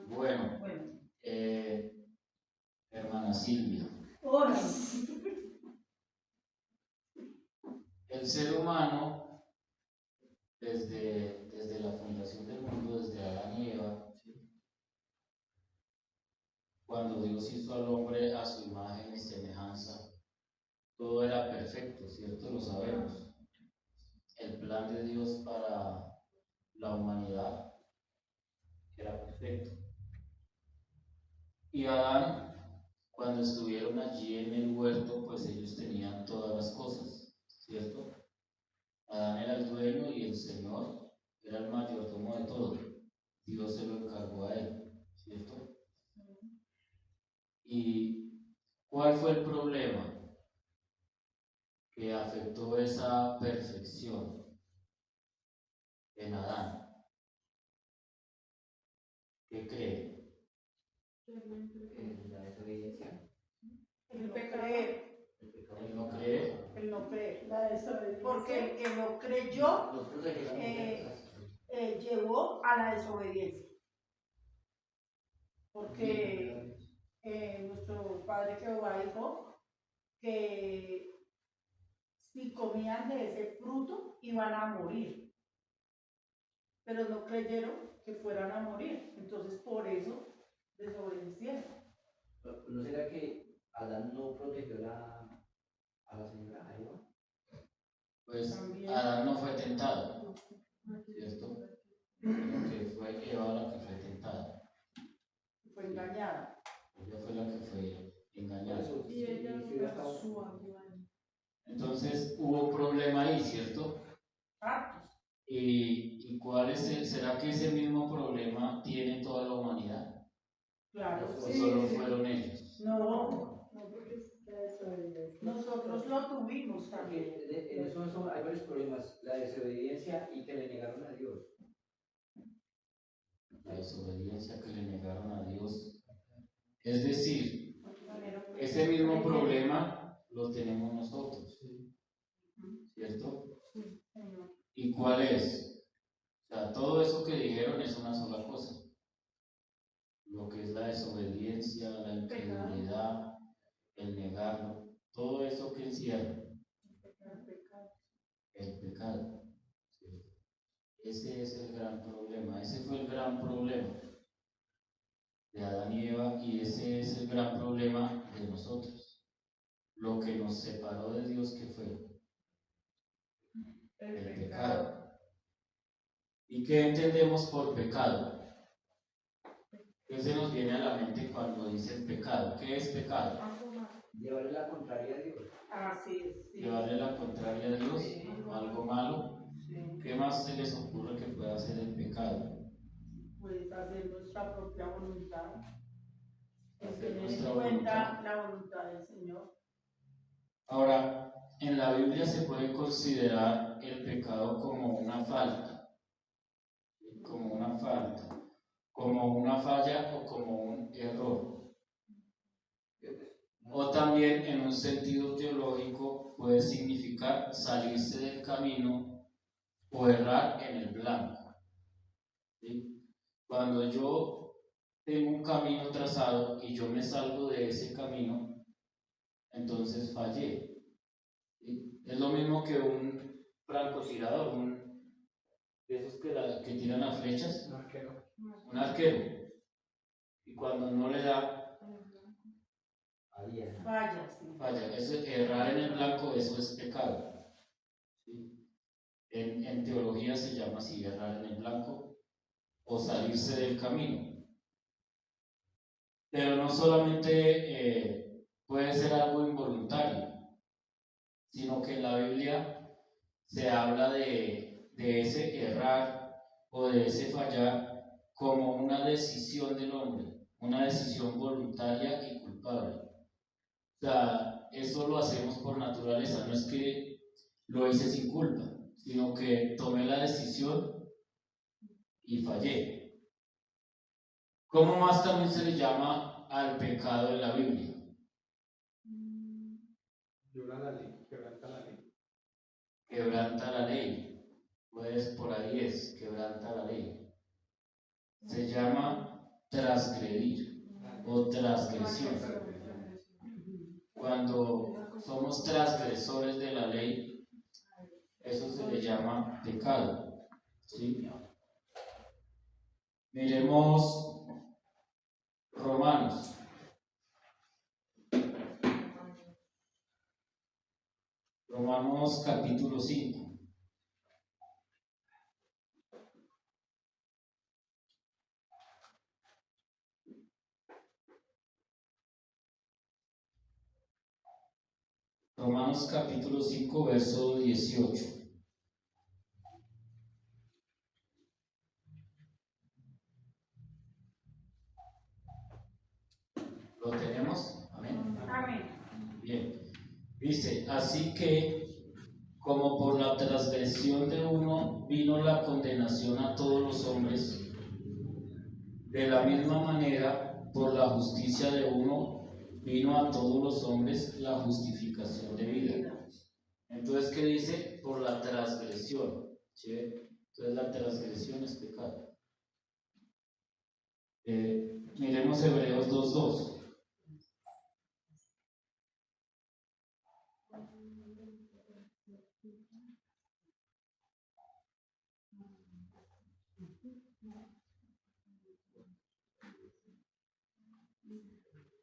Bueno, hermana Silvia, Hola. el ser humano, desde la fundación del mundo, desde Adán y Eva, cuando Dios hizo al hombre a su imagen y semejanza, todo era perfecto, ¿cierto? Lo sabemos. El plan de Dios para la humanidad era perfecto. Y Adán, cuando estuvieron allí en el huerto, pues ellos tenían todas las cosas, ¿cierto? Adán era el dueño y el Señor era el mayordomo de todo. Dios se lo encargó a él, ¿cierto? ¿Y cuál fue el problema que afectó esa perfección en Adán? ¿Qué cree? La desobediencia. El no creer. ¿Él no cree? El no creer. La desobediencia. Porque el que no creyó llevó a la desobediencia. Porque nuestro padre Jehová dijo que si comían de ese fruto iban a morir, pero no creyeron que fueran a morir, entonces por eso desobedecieron. ¿No será que Adán no protegió a la señora Eva? Pues También. Adán no fue tentado, ¿cierto? Sino que fue Eva la que fue tentada. Fue engañada. Ella fue la que fue engañada. Y ella Entonces hubo un problema ahí, ¿cierto? ¿Y cuál es será que ese mismo problema tiene toda la humanidad? Claro. ¿O solo fueron ellos? No, porque nosotros lo tuvimos también. En eso hay varios problemas, la desobediencia y que le negaron a Dios. La desobediencia que le negaron a Dios. Es decir, ese mismo problema lo tenemos nosotros, ¿cierto? ¿Y cuál es? O sea, todo eso que dijeron es una sola cosa. Lo que es la desobediencia, la incredulidad, el negarlo, todo eso que encierra el pecado. ¿Cierto? Ese es el gran problema, ese fue el gran problema de Adán y Eva y ese es el gran problema de nosotros. Lo que nos separó de Dios, ¿qué fue? El pecado. ¿Y qué entendemos por pecado? ¿Qué se nos viene a la mente cuando dicen pecado? ¿Qué es pecado? Llevarle la contraria a Dios. Sí. Llevarle la contraria a Dios, algo malo. Sí. ¿Qué más se les ocurre que pueda hacer el pecado? Pues hacer nuestra propia voluntad. Hacer Tener nuestra en cuenta voluntad. la voluntad del Señor. Ahora, en la Biblia se puede considerar el pecado como una falta, como una falta, como una falla o como un error. O también en un sentido teológico puede significar salirse del camino o errar en el blanco. ¿Sí? Cuando yo tengo un camino trazado y yo me salgo de ese camino, entonces fallé. ¿Sí? Es lo mismo que un francotirador, de esos que tiran a flechas, un arquero. Y cuando no le da, falla. Eso, errar en el blanco, eso es pecado. ¿Sí? En teología se llama así, errar en el blanco o salirse del camino. Pero no solamente puede ser algo involuntario, sino que en la Biblia se habla de ese errar o de ese fallar como una decisión del hombre, una decisión voluntaria y culpable. O sea, eso lo hacemos por naturaleza, no es que lo hice sin culpa, sino que tomé la decisión y fallé. ¿Cómo más también se le llama al pecado en la Biblia? Viola la ley, quebranta la ley. Quebranta la ley. Pues por ahí es, quebranta la ley. Se llama transgredir o transgresión. Cuando somos transgresores de la ley, eso se le llama pecado, ¿sí? Miremos Romanos. Romanos capítulo 5. Romanos capítulo 5, verso 18. ¿Lo tenemos? Amén. Amén. Bien. Dice, así que, como por la transgresión de uno vino la condenación a todos los hombres, de la misma manera, por la justicia de uno vino a todos los hombres la justificación de vida. Entonces, ¿qué dice? Por la transgresión, ¿sí? Entonces, la transgresión es pecado. Miremos Hebreos 2:2.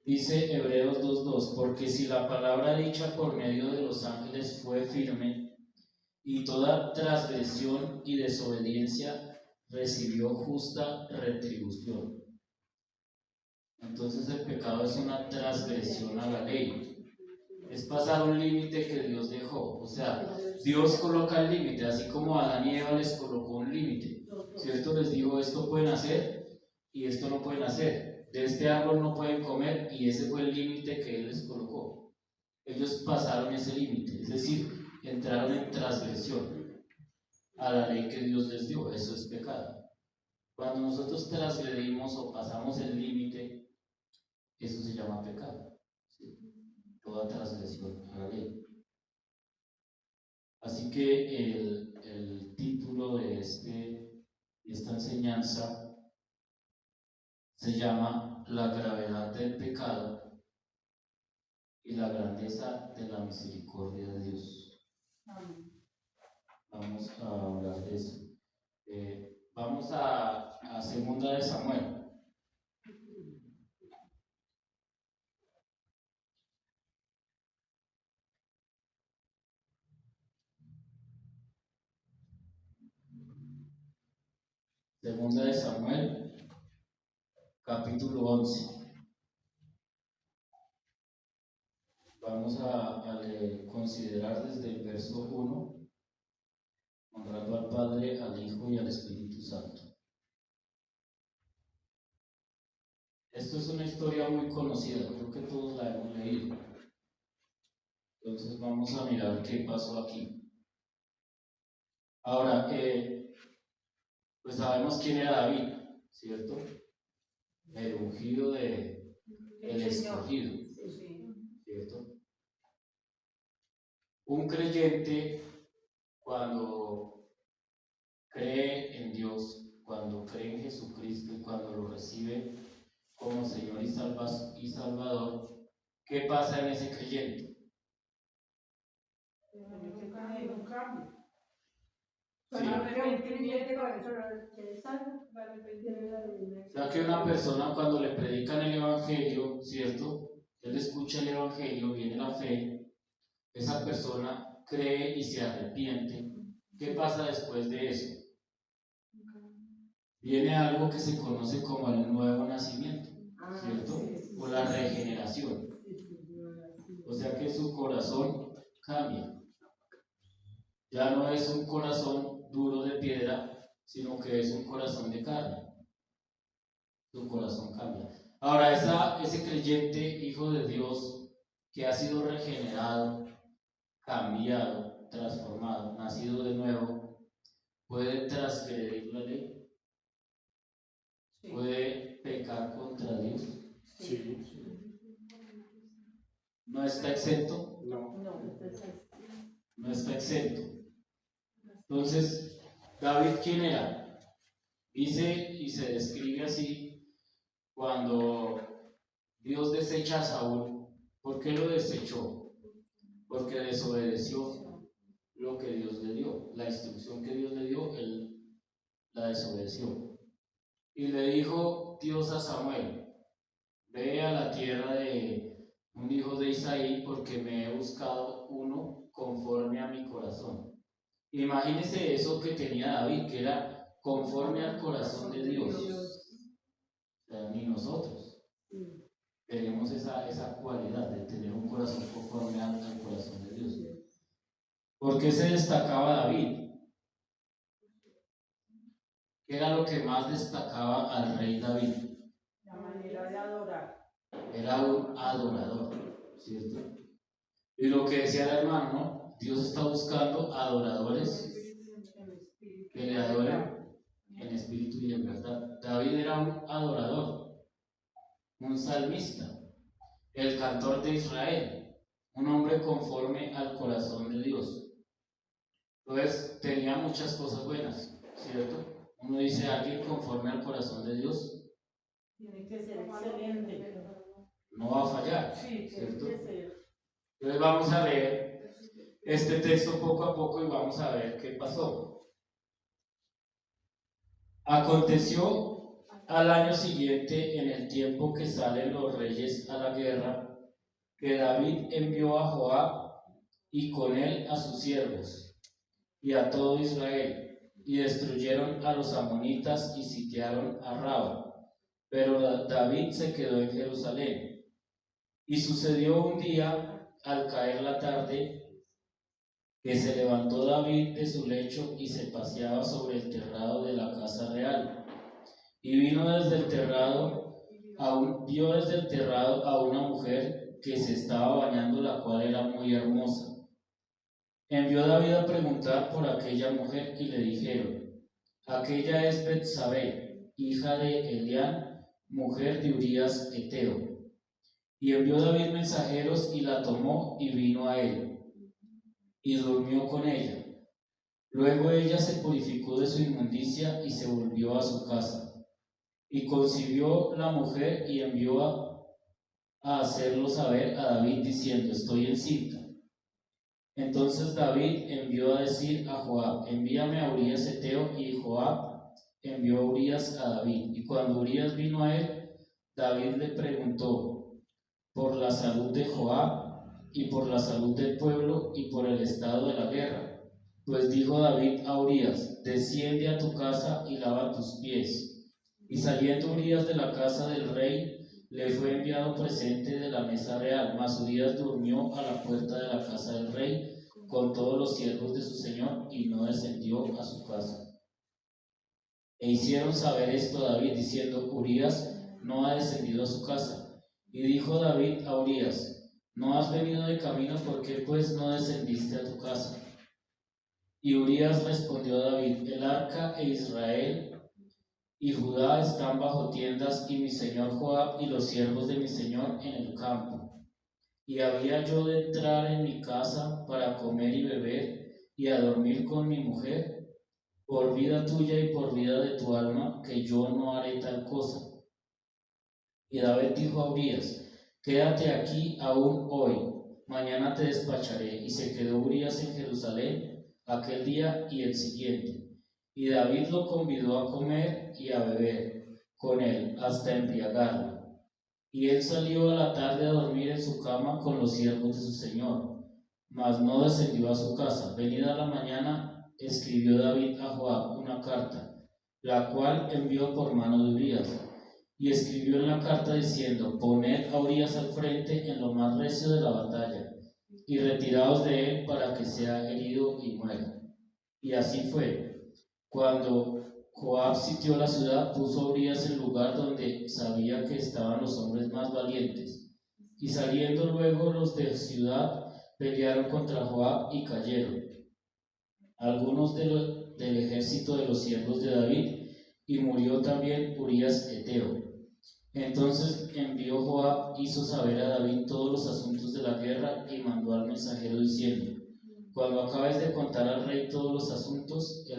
Dice Hebreos 2:2, porque si la palabra dicha por medio de los ángeles fue firme, y toda transgresión y desobediencia recibió justa retribución. Entonces el pecado es una transgresión a la ley. Es pasar un límite que Dios dejó. O sea, Dios coloca el límite, así como a Adán y Eva les colocó un límite. ¿Cierto? Les dijo, esto pueden hacer y esto no pueden hacer. De este árbol no pueden comer, y ese fue el límite que Él les colocó. Ellos pasaron ese límite, es decir, entraron en transgresión a la ley que Dios les dio. Eso es pecado. Cuando nosotros transgredimos o pasamos el límite, eso se llama pecado, ¿sí? Toda transgresión a la ley. Así que el título de esta enseñanza se llama La gravedad del pecado y la grandeza de la misericordia de Dios. Vamos a hablar de eso. Vamos a 2 de Samuel. Segunda de Samuel, capítulo 11. Vamos a considerar desde el verso 1, honrando al Padre, al Hijo y al Espíritu Santo. Esto es una historia muy conocida, creo que todos la hemos leído. Entonces vamos a mirar qué pasó aquí. Ahora, pues sabemos quién era David, ¿cierto? El ungido el escogido, ¿cierto? Un creyente, cuando cree en Dios, cuando cree en Jesucristo y cuando lo recibe como Señor y Salvador, ¿qué pasa en ese creyente? Un cambio. Sí. O sea que una persona, cuando le predican el Evangelio, ¿cierto? Él escucha el Evangelio, viene la fe, esa persona cree y se arrepiente. ¿Qué pasa después de eso? Viene algo que se conoce como el nuevo nacimiento, ¿cierto? O la regeneración. O sea que su corazón cambia. Ya no es un corazón duro de piedra, sino que es un corazón de carne. Su corazón cambia. Ahora, ese creyente, hijo de Dios, que ha sido regenerado, cambiado, transformado, nacido de nuevo, ¿puede transgredir la ley? ¿Puede pecar contra Dios? Sí. ¿No está exento? No. No está exento. Entonces, ¿David quién era? Dice y se describe así cuando Dios desecha a Saúl, ¿por qué lo desechó? Porque desobedeció lo que Dios le dio, la instrucción que Dios le dio, él la desobedeció. Y le dijo Dios a Samuel: ve a la tierra de un hijo de Isaí, porque me he buscado uno conforme a mi corazón. Imagínese eso que tenía David, que era conforme al corazón de Dios. O sea, ni nosotros tenemos esa cualidad de tener un corazón conforme al corazón de Dios. ¿Por qué se destacaba David? ¿Qué era lo que más destacaba al rey David? La manera de adorar. Era un adorador, ¿cierto? Y lo que decía el hermano, ¿no? Dios está buscando adoradores que le adoren en espíritu y en verdad. David era un adorador, un salmista, el cantor de Israel, un hombre conforme al corazón de Dios. Entonces tenía muchas cosas buenas, ¿cierto? Uno dice, alguien conforme al corazón de Dios Tiene que ser excelente. no va a fallar, Sí, ¿cierto? tiene que ser. Entonces vamos a leer este texto poco a poco y vamos a ver qué pasó. Aconteció al año siguiente, en el tiempo que salen los reyes a la guerra, que David envió a Joab y con él a sus siervos y a todo Israel, y destruyeron a los amonitas y sitiaron a Raba. Pero David se quedó en Jerusalén. Y sucedió un día, al caer la tarde, que se levantó David de su lecho y se paseaba sobre el terrado de la casa real. Y vino desde el terrado, vio desde el terrado a una mujer que se estaba bañando, la cual era muy hermosa. Envió David a preguntar por aquella mujer y le dijeron: aquella es Betsabé, hija de Elián, mujer de Urías Eteo. Y envió David mensajeros y la tomó y vino a él, y durmió con ella. Luego ella se purificó de su inmundicia y se volvió a su casa. Y concibió la mujer y envió a hacerlo saber a David diciendo: estoy encinta. Entonces David envió a decir a Joab: envíame a Urías Eteo, y Joab envió a Urías a David. Y cuando Urías vino a él, David le preguntó por la salud de Joab y por la salud del pueblo y por el estado de la guerra. Pues dijo David a Urías: desciende a tu casa y lava tus pies. Y saliendo Urías de la casa del rey, le fue enviado presente de la mesa real, mas Urías durmió a la puerta de la casa del rey con todos los siervos de su señor y no descendió a su casa. E hicieron saber esto a David diciendo: Urías no ha descendido a su casa. Y dijo David a Urías: no has venido de camino, ¿por qué pues no descendiste a tu casa? Y Urías respondió a David: el arca e Israel y Judá están bajo tiendas, y mi señor Joab y los siervos de mi señor en el campo. Y había yo de entrar en mi casa para comer y beber y a dormir con mi mujer. Por vida tuya y por vida de tu alma, que yo no haré tal cosa. Y David dijo a Urías: quédate aquí aún hoy, mañana te despacharé. Y se quedó Urías en Jerusalén aquel día y el siguiente. Y David lo convidó a comer y a beber con él hasta embriagarlo. Y él salió a la tarde a dormir en su cama con los siervos de su señor, mas no descendió a su casa. Venida la mañana, escribió David a Joab una carta, la cual envió por mano de Urías. Y escribió en la carta diciendo: poned a Urías al frente en lo más recio de la batalla, y retiraos de él para que sea herido y muera. Y así fue. Cuando Joab sitió la ciudad, puso a Urías en lugar donde sabía que estaban los hombres más valientes. Y saliendo luego los de ciudad, pelearon contra Joab y cayeron algunos del ejército de los siervos de David, y murió también Urías Eteo. Entonces envió Joab, hizo saber a David todos los asuntos de la guerra, y mandó al mensajero diciendo: cuando acabes de contar al rey todos los asuntos, si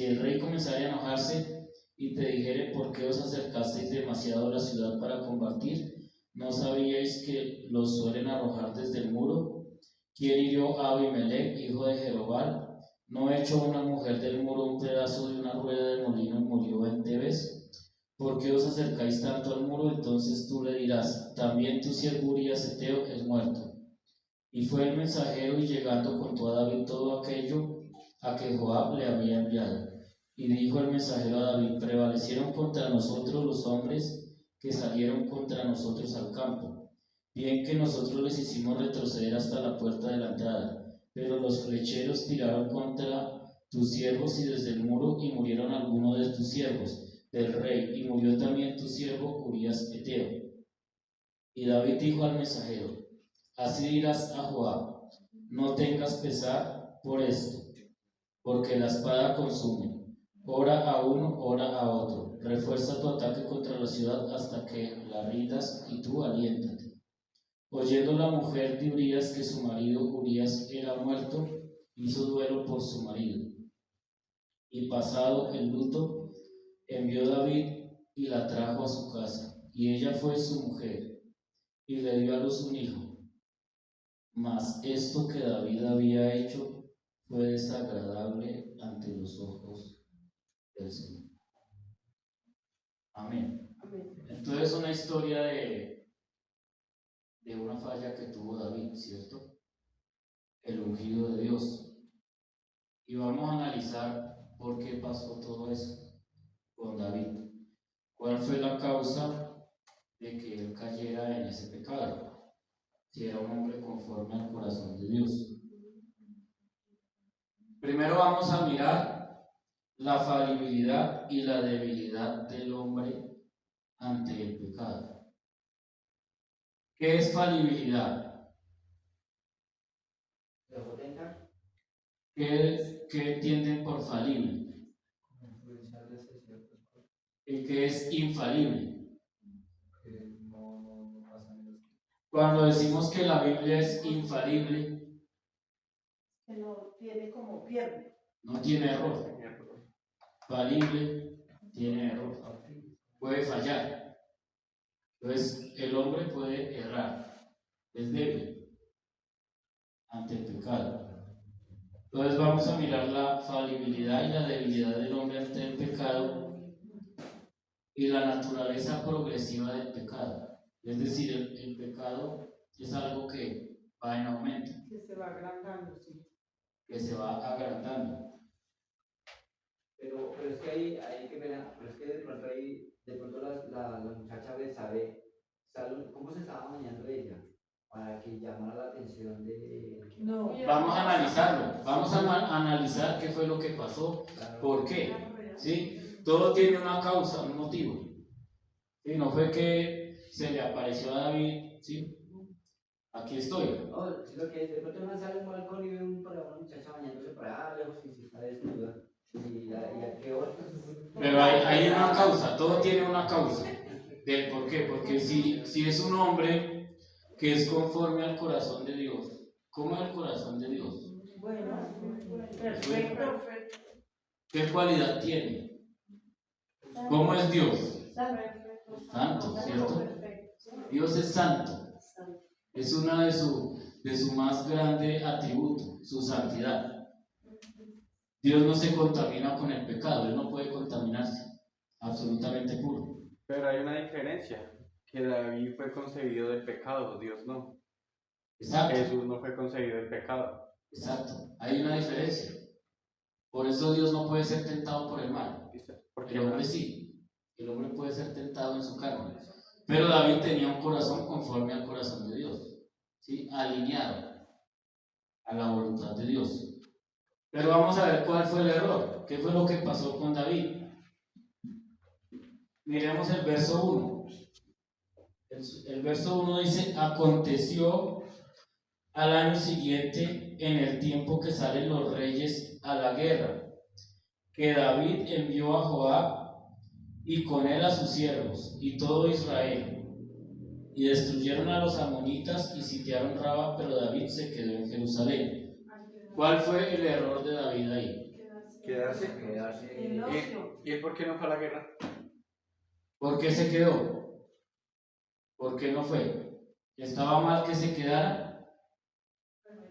el rey comenzara a enojarse, y te dijere por qué os acercasteis demasiado a la ciudad para combatir, ¿no sabíais que los suelen arrojar desde el muro? ¿Quién hirió a Abimelech, hijo de Jerobal? ¿No echó una mujer del muro un pedazo de una rueda de molino y murió en Tebes? ¿Por qué os acercáis tanto al muro? Entonces tú le dirás, también tu siervo Urías Eteo es muerto. Y fue el mensajero, y llegando contó a David todo aquello a que Joab le había enviado. Y dijo el mensajero a David, prevalecieron contra nosotros los hombres que salieron contra nosotros al campo. Bien que nosotros les hicimos retroceder hasta la puerta de la entrada, pero los flecheros tiraron contra tus siervos y desde el muro, y murieron algunos de tus siervos, del rey, y murió también tu siervo Urías Eteo. Y David dijo al mensajero, así dirás a Joab, no tengas pesar por esto, porque la espada consume. Ora a uno, ora a otro. Refuerza tu ataque contra la ciudad hasta que la rindas, y tú aliéntate. Oyendo la mujer de Urías que su marido Urías era muerto, hizo duelo por su marido. Y pasado el luto, envió David y la trajo a su casa. Y ella fue su mujer, y le dio a luz un hijo. Mas esto que David había hecho fue desagradable ante los ojos del Señor. Amén. Entonces, una historia de una falla que tuvo David, ¿cierto? El ungido de Dios. Y vamos a analizar por qué pasó todo eso con David. ¿Cuál fue la causa de que él cayera en ese pecado? Si era un hombre conforme al corazón de Dios. Primero vamos a mirar la falibilidad y la debilidad del hombre ante el pecado. ¿Qué es falibilidad? ¿Qué entienden por falible? ¿Y qué es infalible? Cuando decimos que la Biblia es infalible, Que no tiene como pierde. no tiene error. Falible tiene error. Puede fallar. Entonces, el hombre puede errar. Es débil ante el pecado. Entonces, vamos a mirar la falibilidad y la debilidad del hombre ante el pecado y la naturaleza progresiva del pecado. Es decir, el pecado es algo que va en aumento. Que se va agrandando, sí. Que se va agrandando. Pero es que hay que ver, pero es que de pronto la muchacha sabe cómo se estaba bañando ella, para que llamara la atención de... No. Vamos a analizarlo, vamos a analizar qué fue lo que pasó, Claro. por qué, ¿sí? Todo tiene una causa, un motivo. ¿Sí? No fue que se le apareció a David, ¿sí? Aquí estoy. No, si lo que es, de pronto uno sale a un balcón y ve una muchacha bañándose por allá lejos y se está desnuda. ¿Y a qué hora? Pero hay una causa, todo tiene una causa. ¿Del por qué? Porque si es un hombre que es conforme al corazón de Dios, ¿cómo es el corazón de Dios? Bueno, perfecto. ¿Qué cualidad tiene? ¿Cómo es Dios? Santo, ¿cierto? Dios es santo. Es una de su más grande atributo, su santidad. Dios no se contamina con el pecado, Él no puede contaminarse, absolutamente puro. Pero hay una diferencia, que David fue concebido del pecado, Dios no. Exacto. Jesús no fue concebido del pecado. Exacto, hay una diferencia. Por eso Dios no puede ser tentado por el mal. Porque El hombre sí, el hombre puede ser tentado en su carne. Pero David tenía un corazón conforme al corazón de Dios, ¿sí? Alineado a la voluntad de Dios. Pero vamos a ver cuál fue el error, qué fue lo que pasó con David. Miremos el verso 1. El verso 1 dice, aconteció al año siguiente, en el tiempo que salen los reyes a la guerra, que David envió a Joab y con él a sus siervos y todo Israel, y destruyeron a los amonitas y sitiaron Raba, pero David se quedó en Jerusalén. ¿Cuál fue el error de David ahí? Quedarse. El ocio. ¿Y él por qué no fue a la guerra? ¿Por qué se quedó? ¿Por qué no fue? ¿Estaba mal que se quedara?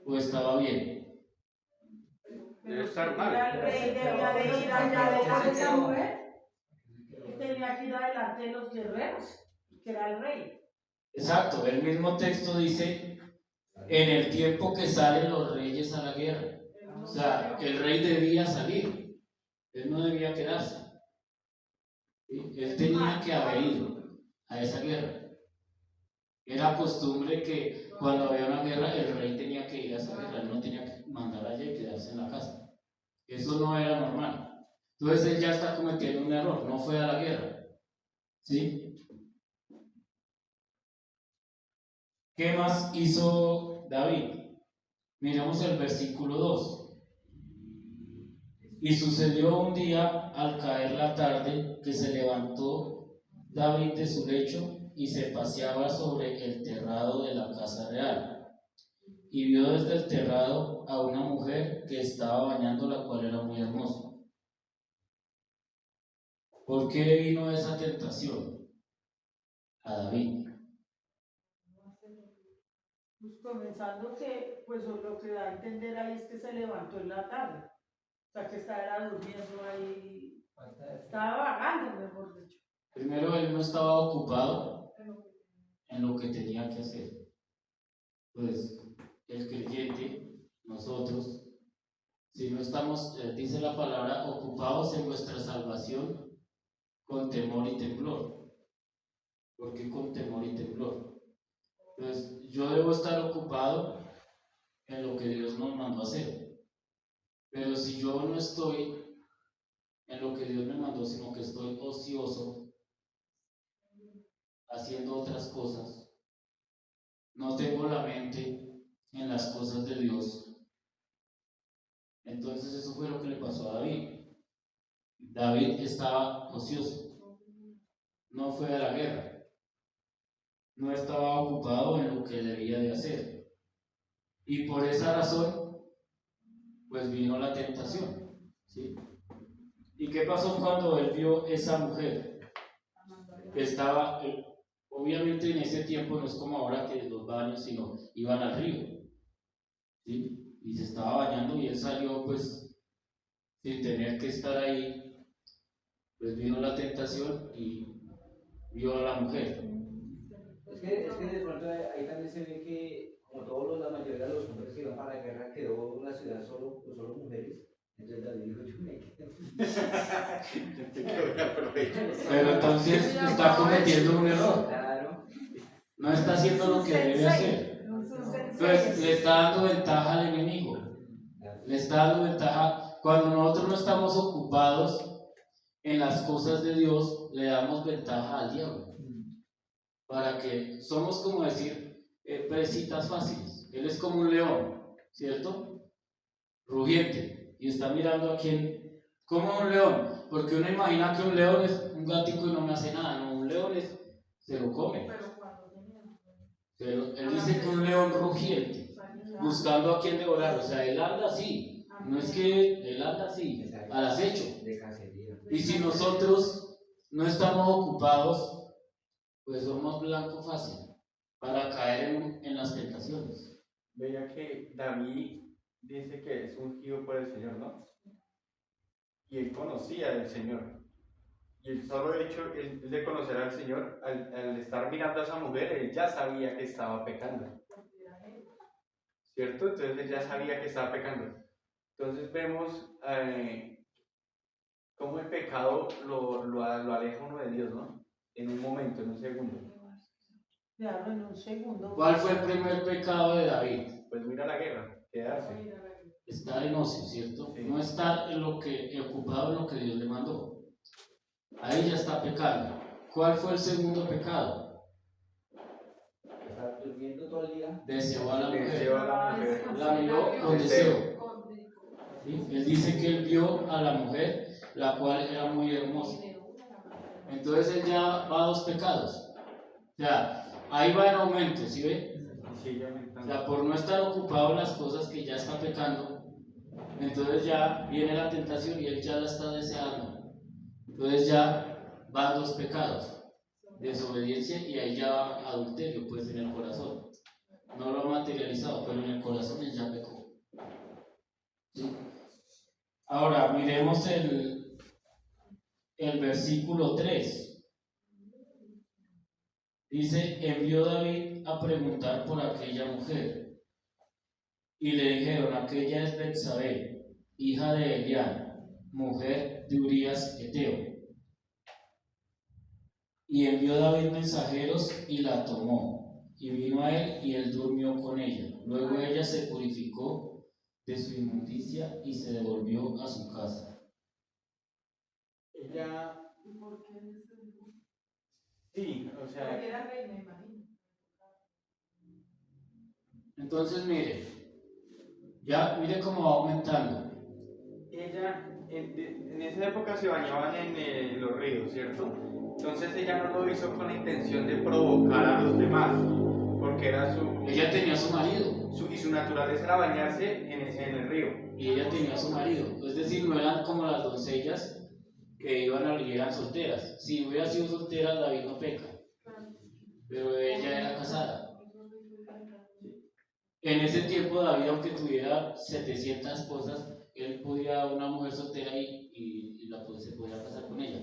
¿O estaba bien? Debe estar mal. Era el rey, debía de ir allá delante de esa mujer. Él tenía que ir adelante de los guerreros, que era el rey. Exacto, el mismo texto dice, en el tiempo que salen los reyes a la guerra. O sea, el rey debía salir, él no debía quedarse. ¿Sí? Él tenía que haber ido a esa guerra. Era costumbre que cuando había una guerra, el rey tenía que ir a esa guerra, él no tenía que mandar allá y quedarse en la casa. Eso no era normal. Entonces él ya está cometiendo un error, no fue a la guerra. ¿Sí? ¿Qué más hizo David? Miremos el versículo 2. Y sucedió un día al caer la tarde que se levantó David de su lecho y se paseaba sobre el terrado de la casa real. Y vio desde el terrado a una mujer que estaba bañando, la cual era muy hermosa. ¿Por qué vino esa tentación a David? Pues comenzando que, pues lo que da a entender ahí es que se levantó en la tarde. O sea, que estaba durmiendo ahí, estaba vagando, mejor dicho. Primero, él no estaba ocupado en lo que tenía que hacer. Pues el creyente, nosotros, si no estamos, dice la palabra, ocupados en vuestra salvación con temor y temblor. ¿Por qué con temor y temblor? Pues yo debo estar ocupado en lo que Dios nos mandó a hacer. Pero si yo no estoy en lo que Dios me mandó, sino que estoy ocioso, haciendo otras cosas, no tengo la mente en las cosas de Dios, entonces eso fue lo que le pasó a David. David estaba ocioso, no fue a la guerra, no estaba ocupado en lo que debía de hacer, y por esa razón pues vino la tentación, ¿sí? ¿Y qué pasó cuando él vio esa mujer que estaba, obviamente en ese tiempo no es como ahora que los baños, sino iban al río, ¿sí? Y se estaba bañando y él salió pues sin tener que estar ahí, pues vino la tentación y vio a la mujer. Es que de pronto ahí también se ve que, como la mayoría de los hombres que iban para la guerra, quedó una ciudad solo mujeres. Entonces David dijo, yo me quedo. Pero entonces está cometiendo un error. Claro. No está haciendo lo que debe hacer. Entonces le está dando ventaja al enemigo. Le está dando ventaja. Cuando nosotros no estamos ocupados en las cosas de Dios, le damos ventaja al diablo. Para que somos como decir presitas fáciles. Él es como un león, ¿cierto? Rugiente. Y está mirando a quién, como un león, porque uno imagina que un león es un gatico y no me hace nada, no, un león se lo come. Pero él dice que un león rugiente, buscando a quien devorar, o sea, él anda así, no es que él anda así, al acecho. Y si nosotros no estamos ocupados, pues somos blanco fácil para caer en las tentaciones. Veía que David dice que es ungido por el Señor, ¿no? Y él conocía al Señor. Y el solo hecho de conocer al Señor, al estar mirando a esa mujer, él ya sabía que estaba pecando. ¿Cierto? Entonces él ya sabía que estaba pecando. Entonces vemos cómo el pecado lo aleja uno de Dios, ¿no? En un momento, en un segundo. Claro, en un segundo. ¿Cuál fue el primer pecado de David? Pues mira la guerra, quedarse. Estar en ocio, ¿cierto? Sí. No estar ocupado en lo que Dios le mandó. Ahí ya está pecando. ¿Cuál fue el segundo pecado? Estar durmiendo todo el día. Deseó a la mujer. Deseó a la mujer. La miró con deseo. ¿Sí? Él dice que él vio a la mujer, la cual era muy hermosa. Entonces él ya va a dos pecados. O sea, ahí va en aumento, ¿sí ve? Sí, ya me O sea, por no estar ocupado en las cosas que ya está pecando, Entonces ya viene la tentación y él ya la está deseando. Entonces ya van dos pecados, desobediencia y ahí ya va adulterio, pues en el corazón. No lo ha materializado, pero en el corazón él ya pecó. ¿Sí? Ahora miremos el versículo 3. Dice, envió David a preguntar por aquella mujer. Y le dijeron, aquella es Betsabé, hija de Elián, mujer de Urías Eteo. Y envió David mensajeros y la tomó. Y vino a él y él durmió con ella. Luego ella se purificó de su inmundicia y se devolvió a su casa. Ella, ¿Por qué no se dijo? sí, o sea, Porque era reina, imagino. Entonces mire cómo va aumentando. ella en esa época se bañaban en los ríos, ¿cierto? Entonces ella no lo hizo con la intención de provocar a los demás, porque era Ella tenía a su marido y su naturaleza era bañarse en el río. y ella tenía a su marido. Es decir, no eran como las doncellas que iban a y eran solteras. Si hubiera sido soltera, David no peca, pero ella era casada. En ese tiempo David, aunque tuviera 700 esposas, él podía, una mujer soltera y se podía casar con ella.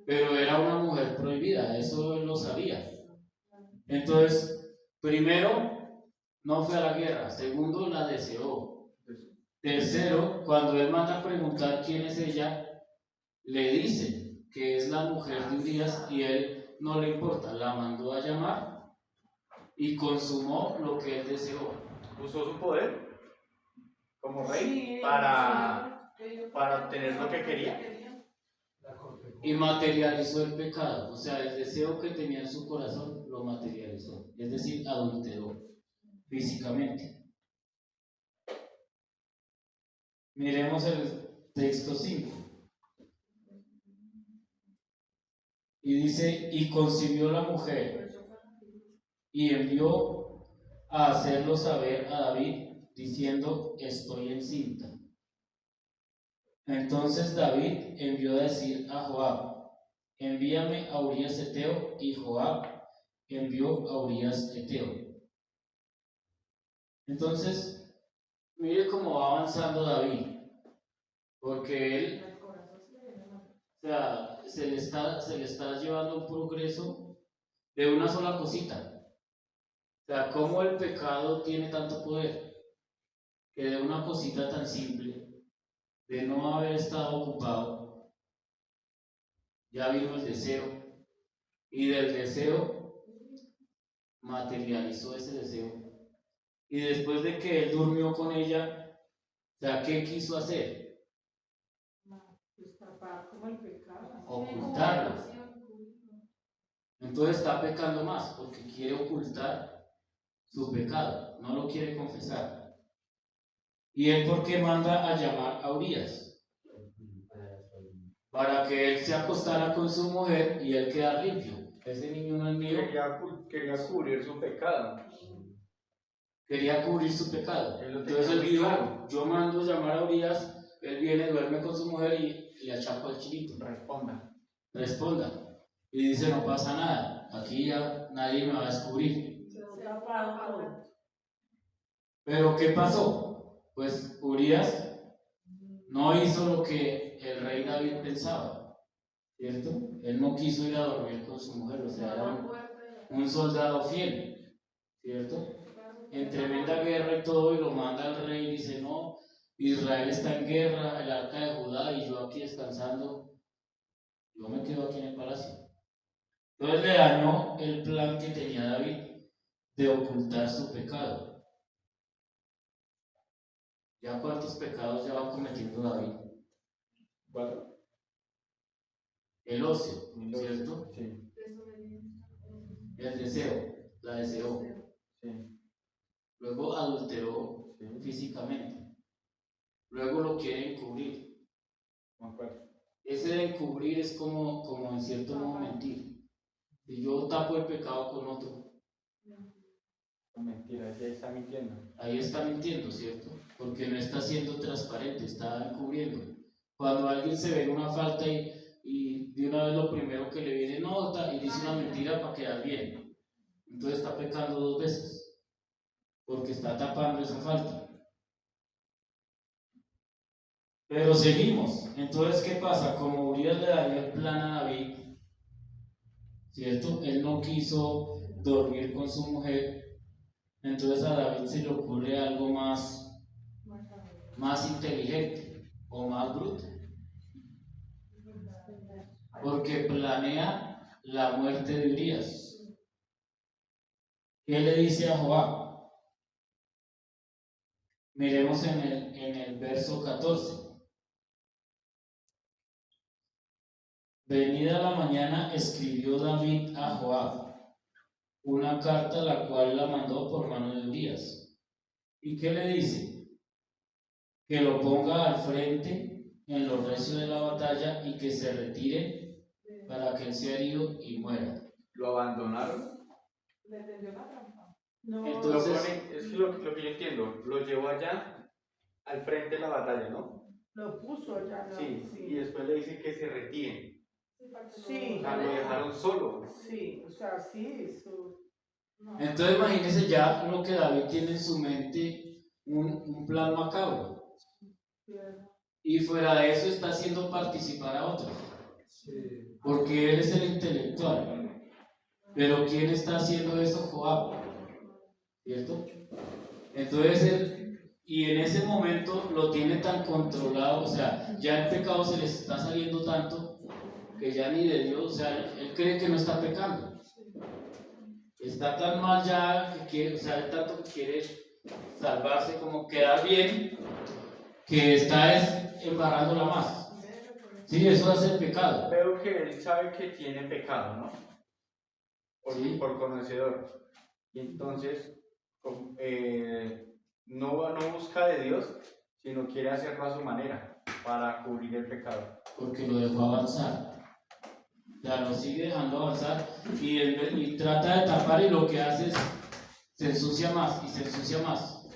Pero era una mujer prohibida, eso él lo sabía. Entonces, primero, no fue a la guerra. Segundo, la deseó. Tercero, cuando él manda a preguntar quién es ella, le dice que es la mujer de Urías y él no le importa, la mandó a llamar y consumó lo que él deseó. Usó su poder como rey para obtener lo que quería. Y materializó el pecado, o sea, el deseo que tenía en su corazón lo materializó, es decir, adulteró físicamente. Miremos el texto 5. Y dice, y concibió la mujer y envió a hacerlo saber a David, diciendo, estoy encinta. Entonces David envió a decir a Joab, envíame a Urías Eteo, y Joab envió a Urías Eteo. Entonces, mire cómo va avanzando David, porque él, o sea, se le está llevando un progreso de una sola cosita. O sea, cómo el pecado tiene tanto poder, que de una cosita tan simple, de no haber estado ocupado, ya vino el deseo, y del deseo materializó ese deseo. Y después de que él durmió con ella, o sea, ¿qué quiso hacer? Ocultarlo. Entonces está pecando más, porque quiere ocultar su pecado, no lo quiere confesar. ¿Y él por qué manda a llamar a Urías? Para que él se acostara con su mujer y él quedara limpio. Ese niño no es mío. Quería cubrir su pecado. Quería cubrir su pecado. Entonces él dijo, yo mando a llamar a Urías, él viene, duerme con su mujer y le achaco al chiquito. Responda. Y dice, no pasa nada, aquí ya nadie me va a descubrir. Pero ¿qué pasó? Pues Urías no hizo lo que el rey David pensaba, ¿cierto? Él no quiso ir a dormir con su mujer, o sea, era un soldado fiel, ¿cierto? En tremenda guerra y todo, y lo manda al rey y dice, no, Israel está en guerra, el arca de Judá, y yo aquí descansando, yo me quedo aquí en el palacio. Entonces le dañó el plan que tenía David de ocultar su pecado. ¿Ya cuántos pecados ya va cometiendo David? 4. El ocio, ¿cierto? Sí. El deseo, la deseó. Sí. Luego adulteró físicamente. Luego lo quiere encubrir. Ese de encubrir es como en cierto modo mentir. Si yo tapo el pecado con otro, Mentira, ahí está mintiendo. ahí está mintiendo, ¿cierto? porque no está siendo transparente, está encubriendo. Cuando alguien se ve en una falta y de una vez lo primero que le viene nota y dice una mentira para quedar bien, entonces está pecando dos veces, porque está tapando esa falta. Pero seguimos. Entonces, ¿qué pasa? Como Urias le dañó el plan a David, ¿cierto? Él no quiso dormir con su mujer. Entonces a David se le ocurre algo más inteligente o más bruto. Porque planea la muerte de Urias. ¿Qué le dice a Joab? Miremos en el verso 14. Venida la mañana, escribió David a Joab una carta, la cual la mandó por mano de Urias. ¿Y qué le dice? Que lo ponga al frente en los recios de la batalla y que se retire para que él sea herido y muera. ¿Lo abandonaron? Le tendió la trampa. No, Entonces, Es que lo que yo entiendo, lo llevó allá al frente de la batalla, ¿no? lo puso allá. ¿no? Sí, y después le dice que se retire. Sí. O sea, lo dejaron solo. Sí, o sea, sí, eso. No. entonces imagínense ya lo que David tiene en su mente, un plan macabro. Y fuera de eso está haciendo participar a otros. Sí. Porque él es el intelectual. Pero ¿quién está haciendo eso? Joab. ¿Cierto? Entonces él, y en ese momento lo tiene tan controlado, o sea, ya el pecado se le está saliendo tanto que ya ni de Dios, o sea, él cree que no está pecando. Está tan mal ya que quiere, o sea, tanto que quiere salvarse como quedar bien, que está embarrándola más. Sí, eso hace el pecado. Veo que él sabe que tiene pecado, ¿no? Sí. Por conocedor. Y entonces no busca de Dios, sino quiere hacerlo a su manera, para cubrir el pecado. Porque lo dejó avanzar. Ya lo sigue dejando avanzar y trata de tapar, y lo que hace es se ensucia más y se ensucia más.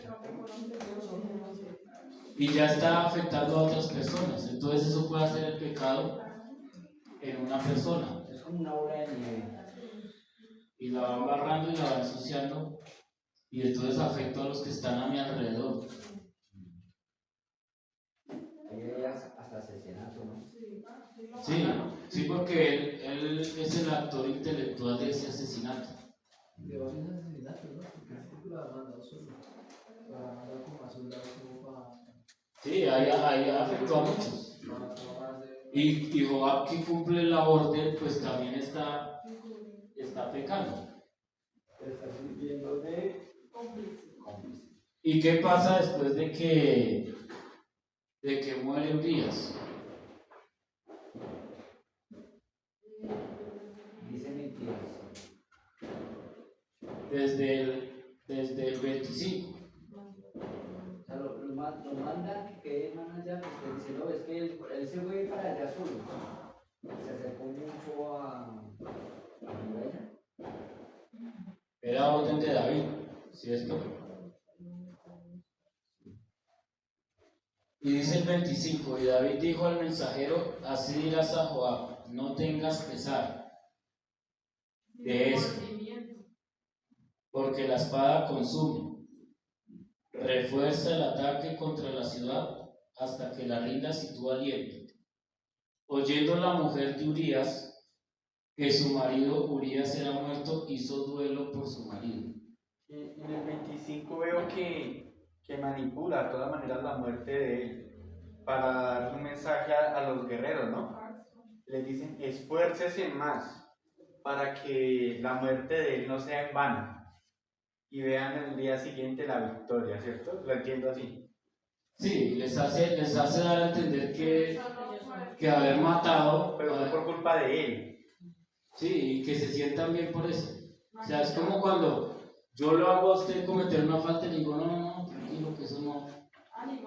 Y ya está afectando a otras personas. Entonces eso puede hacer el pecado en una persona. Es como una bola de nieve. Y la va embarrando y la va ensuciando. Y entonces afecta a los que están a mi alrededor. Ahí hay hasta asesinato, ¿no? Sí, porque él es el actor intelectual de ese asesinato. De varios asesinatos, ¿no? Porque el título ha mandado solo. Para mandar como a soldados como para. Sí, ahí afectó a muchos. Y Joab, que cumple la orden, pues también está pecando. Está sirviendo de cómplice. ¿Y qué pasa después de que muere Urias? Dice mentiras. Desde el 25. O sea, lo mandan que quede más allá, porque dice, no, es que él se fue para allá solo. Se acercó mucho a muralla. Era orden de David, ¿cierto? Y dice el 25, y David dijo al mensajero, así dirás a Joab, no tengas pesar de esto, porque la espada consume, refuerza el ataque contra la ciudad hasta que la rinda si tú aliento. Oyendo la mujer de Urías que su marido Urías era muerto, hizo duelo por su marido. Y en el 25 veo que manipula de todas maneras la muerte de él para dar un mensaje a los guerreros, ¿no? Les dicen, esfuércese más para que la muerte de él no sea en vano y vean el día siguiente la victoria, ¿cierto? Lo entiendo así. Sí, les hace dar a entender que haber matado, Pero fue por culpa de él. sí, y que se sientan bien por eso. O sea, es como cuando yo lo hago a usted cometer una falta y le digo, no, tranquilo, que eso no.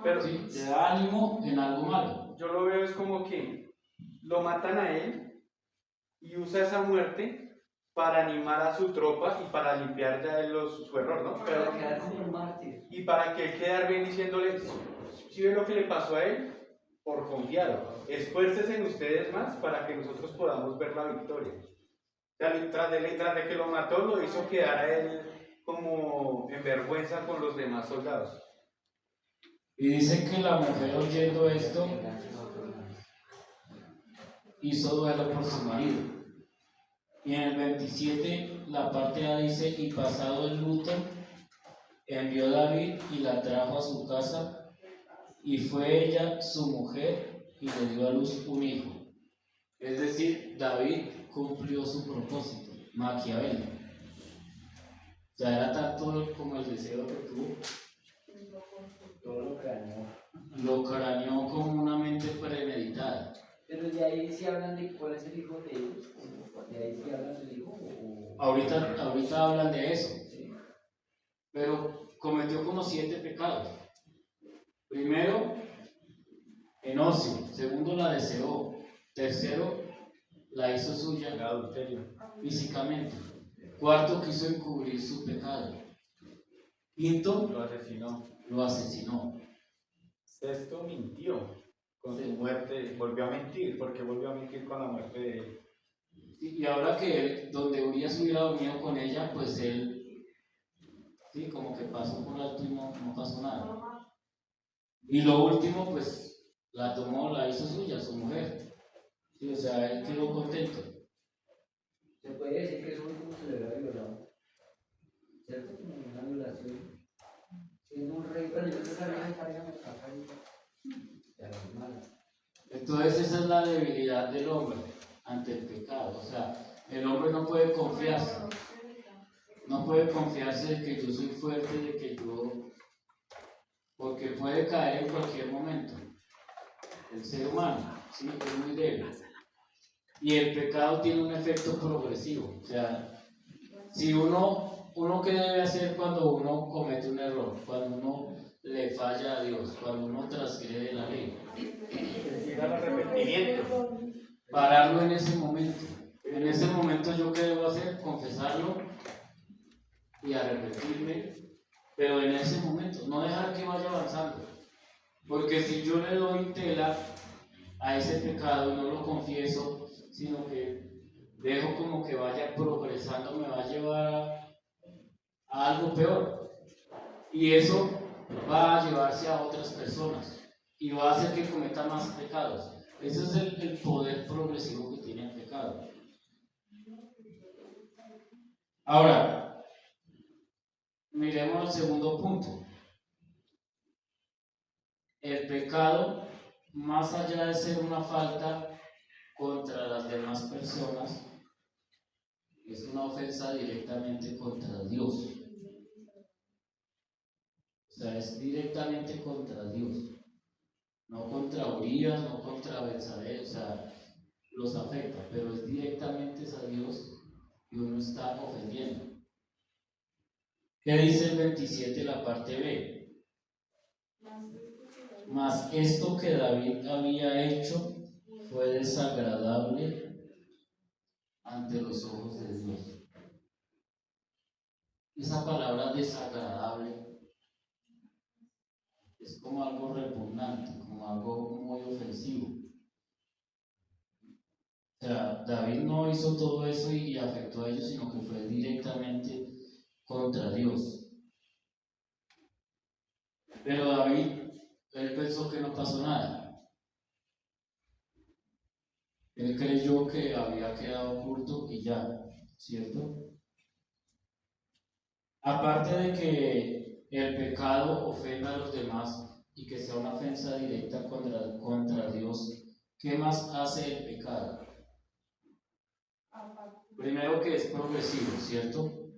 Pero Sí, te da ánimo en algo malo. yo lo veo es como que lo matan a él y usa esa muerte para animar a su tropa y para limpiar ya su error, ¿no? Para quedar como un mártir. Y para que él quedar bien diciéndole, si ve lo que le pasó a él, por confiado, esfuércense en ustedes más para que nosotros podamos ver la victoria. O sea, tras de que lo mató, lo hizo quedar a él como en vergüenza con los demás soldados. Y dice que la mujer oyendo esto hizo duelo por su marido. Y en el 27 la parte A dice, y pasado el luto, envió David y la trajo a su casa, y fue ella su mujer, y le dio a luz un hijo. Es decir, David cumplió su propósito, maquiavélico. O sea, era tanto como el deseo que tuvo, Todo lo craneó con una mente premeditada. Pero de ahí sí hablan de cuál es el hijo de ellos. De ahí sí hablan del hijo. Ahorita hablan de eso, Sí. pero cometió como 7 pecados. Primero, en ocio. Segundo, la deseó. Tercero, la hizo suya El adulterio. físicamente. Cuarto, quiso encubrir su pecado. Quinto, Lo asesinó. lo asesinó. Sexto, mintió. Con su muerte, volvió a mentir, porque volvió a mentir con la muerte de él. Y ahora que él, donde Urias hubiera dormido con ella, pues él, sí, como que pasó por alto y no pasó nada. Y lo último, pues, la tomó, la hizo suya, su mujer. Sí, o sea, él quedó contento. Se puede decir que eso fue como se le hubiera violado. ¿Cierto? Como una violación. Siendo un rey, pero yo no sabía que carga me está cayendo. Ya no es mala. Entonces esa es la debilidad del hombre ante el pecado. O sea, el hombre no puede confiarse. No puede confiarse de que yo soy fuerte, de que yo... Porque puede caer en cualquier momento. El ser humano, sí, es muy débil. Y el pecado tiene un efecto progresivo. O sea, si uno ¿qué debe hacer cuando uno comete un error? Cuando uno le falla a Dios, cuando uno transgrede la ley. Decir al arrepentimiento. Pararlo en ese momento. En ese momento, ¿yo qué debo hacer? Confesarlo y arrepentirme. Pero en ese momento, no dejar que vaya avanzando. Porque si yo le doy tela a ese pecado y no lo confieso, sino que dejo como que vaya progresando, me va a llevar a algo peor. Y eso va a llevarse a otras personas y va a hacer que cometa más pecados. Ese es el poder progresivo que tiene el pecado. Ahora, miremos el segundo punto. El pecado, más allá de ser una falta contra las demás personas, es una ofensa directamente contra Dios. O sea, es directamente contra Dios. No contra Urias, no contra Betsabé, o sea, los afecta, pero es directamente a Dios y uno está ofendiendo. ¿Qué dice el 27, la parte B? Mas esto que David había hecho fue desagradable ante los ojos de Dios. Esa palabra desagradable es como algo repugnante, como algo muy ofensivo. O sea, David no hizo todo eso y afectó a ellos, sino que fue directamente contra Dios. Pero David, él pensó que no pasó nada. Él creyó que había quedado oculto y ya, ¿cierto? Aparte de que el pecado ofenda a los demás y que sea una ofensa directa contra Dios, ¿qué más hace el pecado? Primero, que es progresivo, ¿cierto?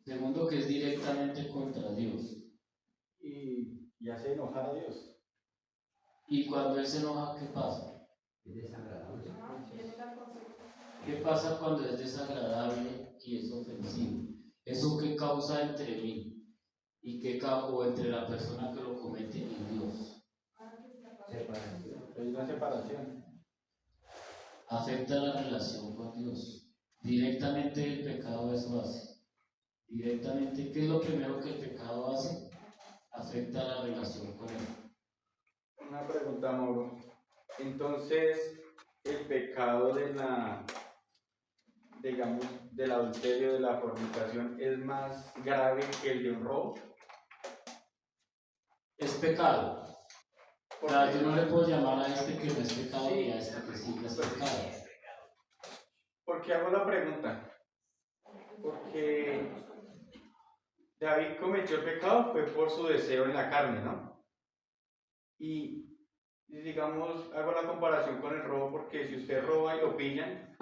Segundo, que es directamente contra Dios. Y hace enojar a Dios. Y cuando Él se enoja, ¿qué pasa? Es desagradable. ¿Qué pasa cuando es desagradable y es ofensivo? ¿Eso qué causa entre mí y o entre la persona que lo comete y Dios? Separación. Hay una separación. Afecta la relación con Dios directamente. directamente el pecado eso hace. Directamente, ¿qué es lo primero que el pecado hace? Afecta la relación con él. Una pregunta, Mauro. Entonces, el pecado digamos, del adulterio, de la fornicación, es más grave que el de un robo. Es pecado. O sea, yo no le puedo llamar a este que no es pecado y a este que sí es pecado. ¿Por qué hago la pregunta? Porque David cometió el pecado fue por su deseo en la carne, ¿no? Y digamos, hago la comparación con el robo porque si usted roba y lo pillan,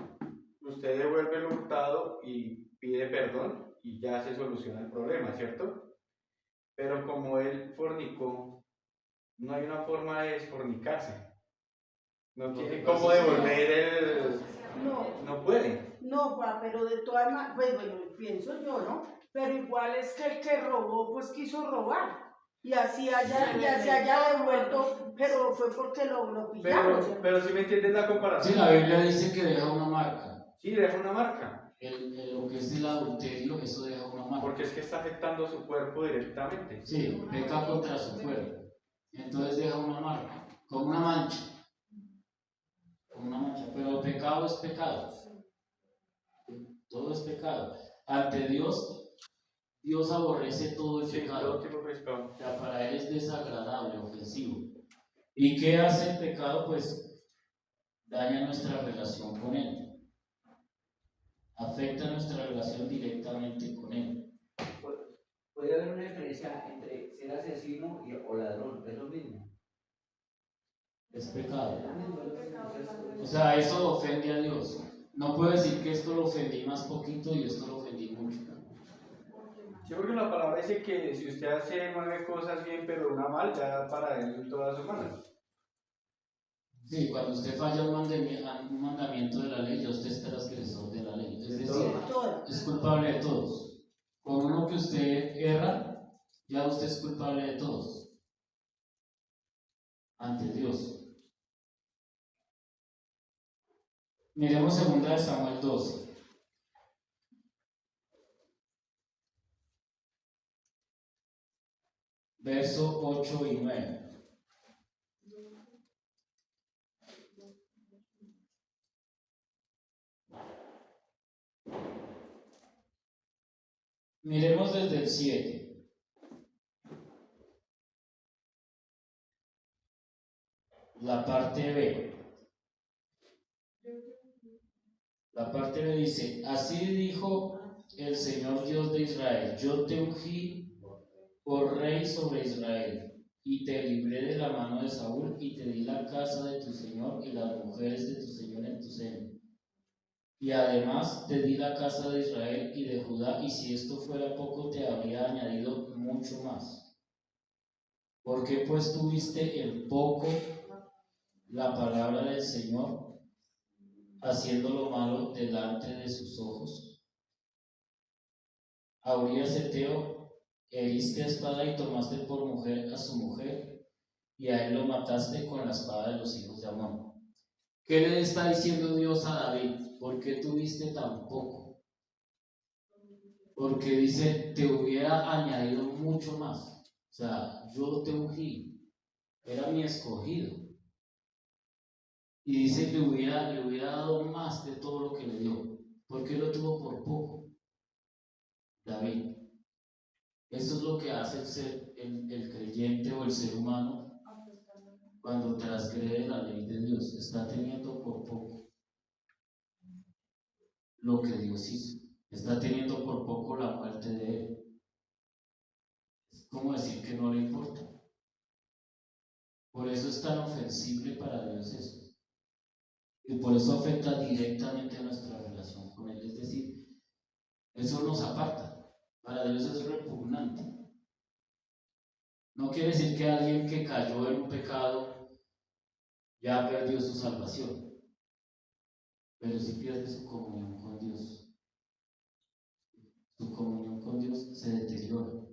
usted devuelve el hurtado y pide perdón y ya se soluciona el problema, ¿cierto? Pero como él fornicó, no hay una forma de desfornicarse. No tiene cómo devolver el... No puede. No, pa, pero de todas maneras, pues bueno, pienso yo, ¿no? Pero igual es que el que robó, pues quiso robar. Y así haya devuelto, pero fue porque lo pillaron. Pero si me entiendes la comparación. Sí, la Biblia dice que deja una marca. Sí, deja una marca. Lo que es el adulterio, eso deja una marca. Porque es que está afectando su cuerpo directamente. Sí, peca contra su cuerpo. Entonces deja una marca, como una mancha. Como una mancha. Pero pecado es pecado. Todo es pecado. Ante Dios, Dios aborrece todo el pecado. Todo tipo de pecado. O sea, para Él es desagradable, ofensivo. ¿Y qué hace el pecado? Pues daña nuestra relación con Él. Afecta nuestra relación directamente con Él. Podría haber una diferencia entre ser asesino o ladrón, es lo mismo. Es pecado. Es lo mismo, es lo mismo. O sea, eso ofende a Dios. No puedo decir que esto lo ofendí más poquito y esto lo ofendí mucho. Yo creo que la palabra dice que si usted hace 9 cosas bien, pero una mal, ya para él todas son malas. Sí, cuando usted falla un mandamiento de la ley, ya usted es transgresor de la ley. Es decir, es culpable de todos. Con uno que usted erra, ya usted es culpable de todos. Ante Dios. Miremos 2 Samuel 12. Verso 8 y 9. Miremos desde el 7. La parte B. La parte B dice, así dijo el Señor Dios de Israel, yo te ungí por rey sobre Israel, y te libré de la mano de Saúl, y te di la casa de tu Señor y las mujeres de tu Señor en tu seno. Y además te di la casa de Israel y de Judá, y si esto fuera poco, te habría añadido mucho más. ¿Por qué pues tuviste en poco la palabra del Señor, haciendo lo malo delante de sus ojos? A Urías Heteo heriste a espada y tomaste por mujer a su mujer, y a él lo mataste con la espada de los hijos de Amón. ¿Qué le está diciendo Dios a David? ¿Por qué tuviste tan poco? Porque dice, te hubiera añadido mucho más. O sea, yo te ungí, era mi escogido. Y dice que le hubiera dado más de todo lo que le dio. ¿Por qué lo tuvo por poco? David. Esto es lo que hace el creyente o el ser humano cuando transgrede la ley de Dios. Está teniendo por poco lo que Dios hizo. Está teniendo por poco la muerte de él. Es como decir que no le importa. Por eso es tan ofensible para Dios eso. Y por eso afecta directamente a nuestra relación con Él. Es decir, eso nos aparta. Para Dios es repugnante. No quiere decir que alguien que cayó en un pecado ya perdió su salvación, pero sí pierde su comunión con Dios. Su comunión con Dios se deteriora.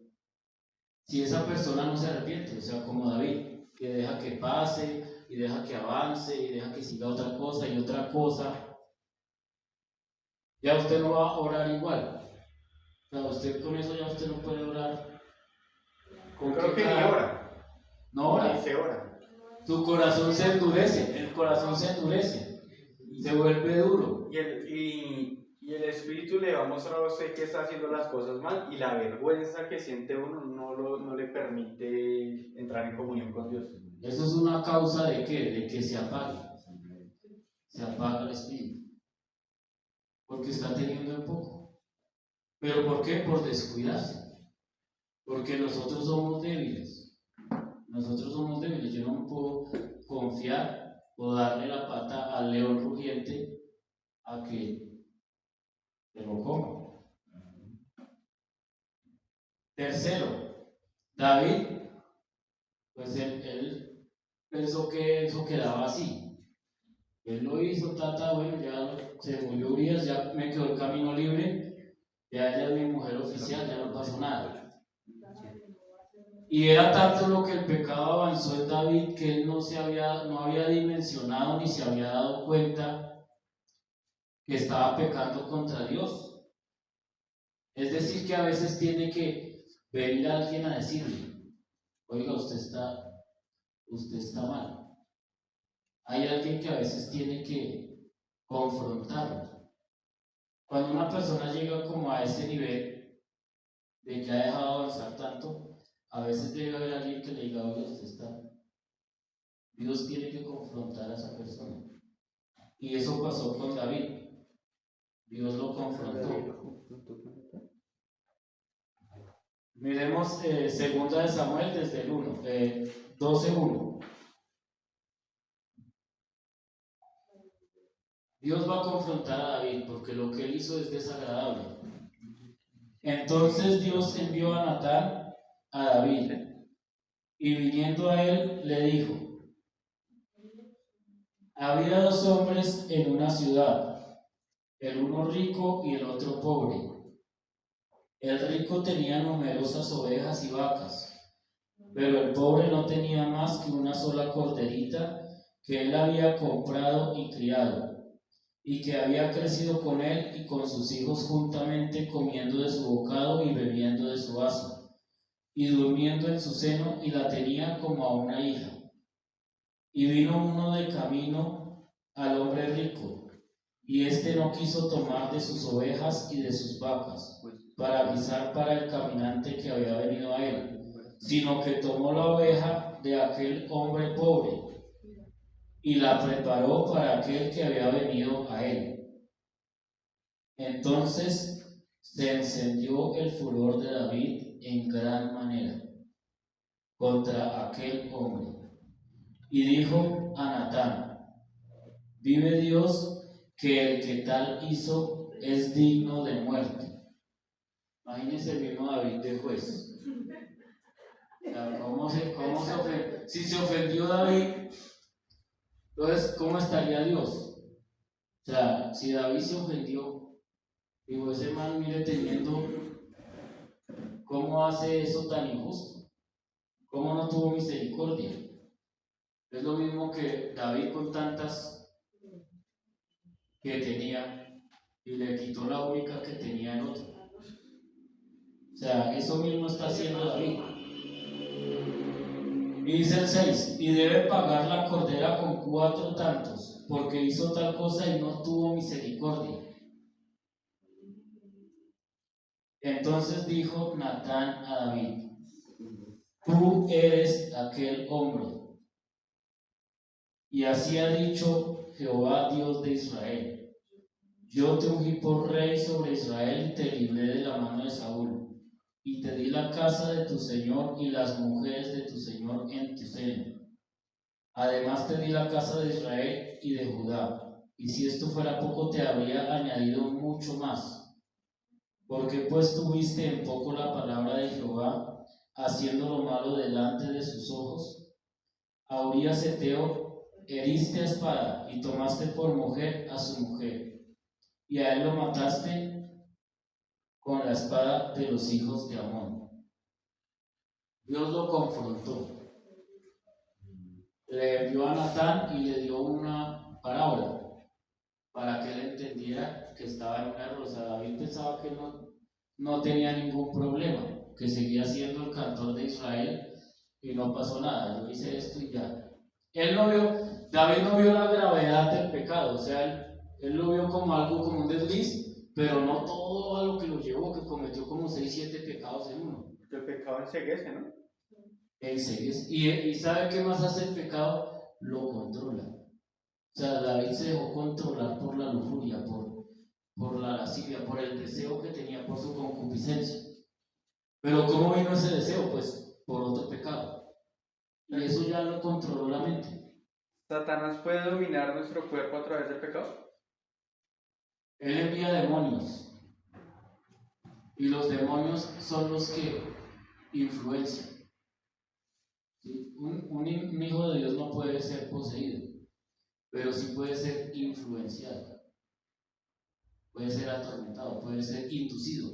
Si esa persona no se arrepiente, o sea, como David, que deja que pase, y deja que avance, y deja que siga otra cosa y otra cosa, ya usted no va a orar igual. O sea, usted con eso ya usted no puede orar. Creo que ni ora. No ora. Ni se ora. Tu corazón se endurece, el corazón se endurece, se vuelve duro. Y el Espíritu le va a mostrar a usted que está haciendo las cosas mal, y la vergüenza que siente uno no le permite entrar en comunión con Dios. Eso es una causa de qué? De que se apague. Se apaga el Espíritu. Porque está teniendo en poco. ¿Pero por qué? Por descuidarse. Porque nosotros somos débiles. Nosotros somos débiles. Yo no me puedo confiar o darle la pata al león rugiente a que te lo coma. Tercero, David, pues él pensó que eso quedaba así. Él lo hizo, bueno, ya se murió Urias, ya me quedó el camino libre, ya ella es mi mujer oficial, ya no pasó nada. Y era tanto lo que el pecado avanzó en David que él no había dimensionado ni se había dado cuenta que estaba pecando contra Dios. Es decir, que a veces tiene que venir alguien a decirle: oiga, usted está mal. Hay alguien que a veces tiene que confrontarlo. Cuando una persona llega como a ese nivel de que ha dejado avanzar tanto, a veces debe haber alguien que le diga: oye, usted está. Dios tiene que confrontar a esa persona. Y eso pasó con David. Dios lo confrontó. Miremos segunda de Samuel desde el 1, 12:1. Dios va a confrontar a David porque lo que él hizo es desagradable. Entonces Dios envió a Natán a David, y viniendo a él le dijo: había dos hombres en una ciudad, el uno rico y el otro pobre. El rico tenía numerosas ovejas y vacas, pero el pobre no tenía más que una sola corderita que él había comprado y criado, y que había crecido con él y con sus hijos juntamente, comiendo de su bocado y bebiendo de su vaso, y durmiendo en su seno, y la tenía como a una hija. Y vino uno de camino al hombre rico, y éste no quiso tomar de sus ovejas y de sus vacas para guisar para el caminante que había venido a él, sino que tomó la oveja de aquel hombre pobre y la preparó para aquel que había venido a él. Entonces se encendió el furor de David en gran manera contra aquel hombre, y dijo a Natán: vive Dios, que el que tal hizo es digno de muerte. Imagínense el mismo David de juez. O sea, ¿cómo se ofendió? Si se ofendió David, entonces ¿cómo estaría Dios? O sea, si David se ofendió, digo, ese man, mire, teniendo, ¿cómo hace eso tan injusto? ¿Cómo no tuvo misericordia? Es lo mismo que David con tantas que tenía y le quitó la única que tenía el otro. O sea, eso mismo está haciendo David. Y dice el 6: y debe pagar la cordera con 4 tantos, porque hizo tal cosa y no tuvo misericordia. Entonces dijo Natán a David: tú eres aquel hombre. Y así ha dicho Jehová, Dios de Israel: yo te ungí por rey sobre Israel y te libré de la mano de Saúl, y te di la casa de tu señor y las mujeres de tu señor en tu seno. Además te di la casa de Israel y de Judá, y si esto fuera poco te habría añadido mucho más. Porque pues tuviste en poco la palabra de Jehová, haciendo lo malo delante de sus ojos. A Urías Heteo heriste a espada y tomaste por mujer a su mujer, y a él lo mataste con la espada de los hijos de Amón. Dios lo confrontó. Le envió a Natán y le dio una parábola para que él entendiera que estaba en un error. O sea, David pensaba que no tenía ningún problema, que seguía siendo el cantor de Israel y no pasó nada. Yo hice esto y ya. David no vio la gravedad del pecado, o sea, él lo vio como algo, como un desliz, pero no todo a lo que lo llevó, que cometió como 6-7 pecados en uno. Porque el pecado enseguece, ¿no? Y ¿sabe qué más hace el pecado? Lo controla. O sea, David se dejó controlar por la lujuria, por la lascivia, por el deseo que tenía, por su concupiscencia. Pero ¿cómo vino ese deseo? Pues por otro pecado. Y eso ya lo controló la mente. ¿Satanás puede dominar nuestro cuerpo a través del pecado? Él envía demonios. Y los demonios son los que influencian. ¿Sí? Un hijo de Dios no puede ser poseído, pero sí puede ser influenciado. Puede ser atormentado, puede ser inducido.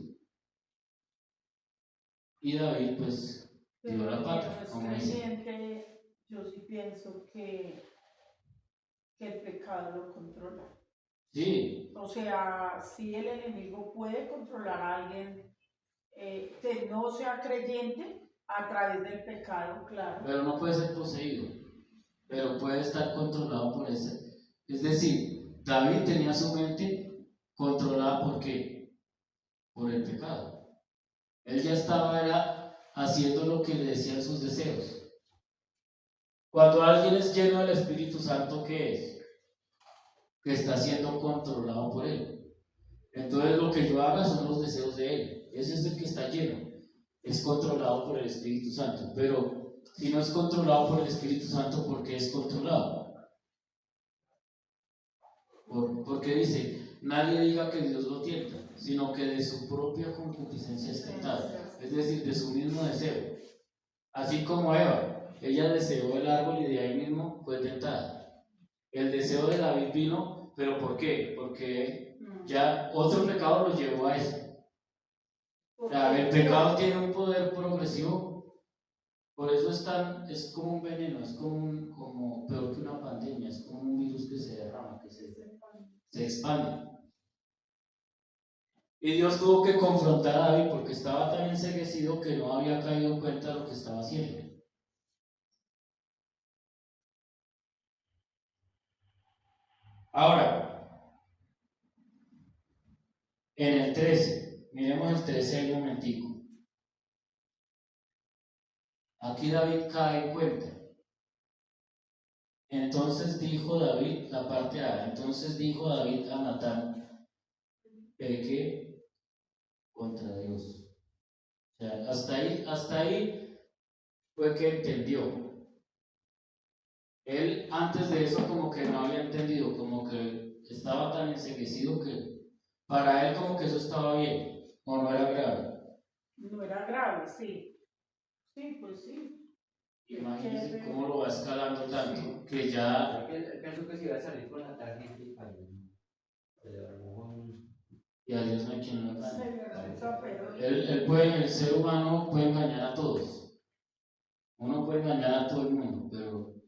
Y David, pues, dio la pata, como dice. creyente, yo sí pienso que el pecado lo controla. Sí, O sea, si el enemigo puede controlar a alguien que no sea creyente a través del pecado, claro. pero no puede ser poseído, pero puede estar controlado por ese. Es decir, David tenía su mente controlada ¿por qué? Por el pecado. Él ya estaba haciendo lo que le decían sus deseos. Cuando alguien es lleno del Espíritu Santo, ¿qué es? Que está siendo controlado por él. Entonces lo que yo haga son los deseos de él. Ese es el que está lleno. Es controlado por el Espíritu Santo. Pero si no es controlado por el Espíritu Santo, ¿por qué es controlado? Porque dice, nadie diga que Dios lo tienta, sino que de su propia concupiscencia es tentado. Es decir, de su mismo deseo. Así como Eva, ella deseó el árbol y de ahí mismo fue tentada. El deseo de David vino, ¿pero por qué? Porque ya otro pecado lo llevó a eso. O sea, el pecado tiene un poder progresivo, por eso es como un veneno, es como peor que una pandemia, es como un virus que se derrama, que se expande. Y Dios tuvo que confrontar a David porque estaba tan enceguecido que no había caído en cuenta de lo que estaba haciendo. Ahora, en el 13, miremos el 13 ahí un momentico. Aquí David cae en cuenta. Entonces dijo David, la parte A, entonces dijo David a Natán, pequé contra Dios. O sea, hasta ahí fue que entendió. Él antes de eso como que no había entendido, como que estaba tan enceguecido que para él como que eso estaba bien, o no era grave. No era grave, sí. Sí, pues sí. Imagínense cómo lo va escalando tanto que ya... Él pensó que se iba a salir con la tarjeta y para Y a Dios no hay quien lo engañe. Se le hizo, pero El ser humano puede engañar a todos. Uno puede engañar a todo el mundo, pero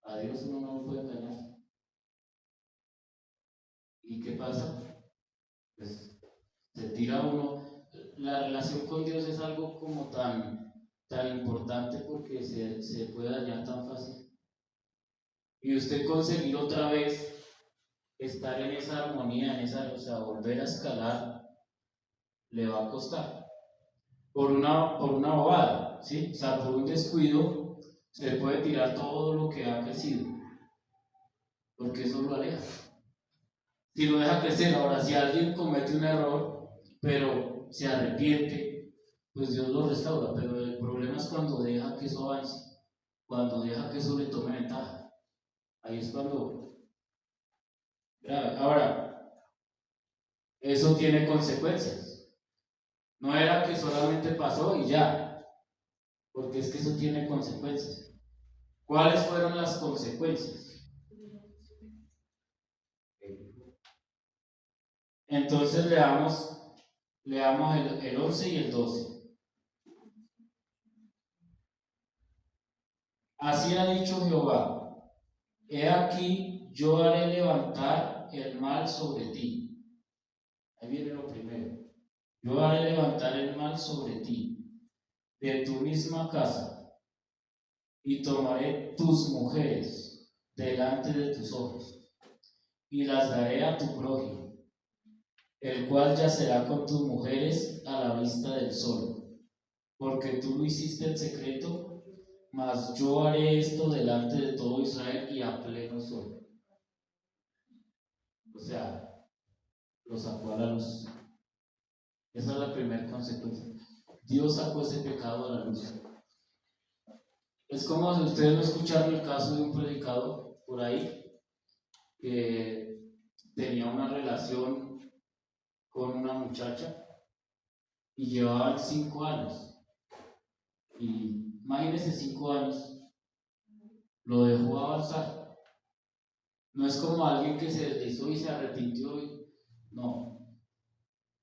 a Dios uno no lo puede engañar. ¿Y qué pasa? Pues se tira uno. La relación con Dios es algo como tan importante porque se puede dañar tan fácil. Y usted conseguir otra vez estar en esa armonía, o sea, volver a escalar, le va a costar. Por una bobada, ¿sí? O sea, por un descuido, se puede tirar todo lo que ha crecido, porque eso lo aleja. Si lo deja crecer, ahora, si alguien comete un error, pero se arrepiente, pues Dios lo restaura, pero el problema es cuando deja que eso avance, cuando deja que eso le tome ventaja. Ahí es cuando... grave. Ahora, eso tiene consecuencias. No era que solamente pasó y ya, porque es que eso tiene consecuencias. ¿Cuáles fueron las consecuencias? Entonces leamos el 11 y el 12. Así ha dicho Jehová, he aquí yo haré levantar el mal sobre ti, Yo haré levantar el mal sobre ti, de tu misma casa, y tomaré tus mujeres delante de tus ojos, y las daré a tu prójimo, el cual yacerá con tus mujeres a la vista del sol, porque tú lo hiciste en secreto, mas yo haré esto delante de todo Israel y a pleno sol. O sea, lo sacó a la luz. Esa es la primera consecuencia. Dios sacó ese pecado a la luz. Es como si ustedes no escucharon el caso de un predicador por ahí que tenía una relación con una muchacha y llevaban 5 años. Y imagínense 5 años, lo dejó avanzar. No es como alguien que se deslizó y se arrepintió. No.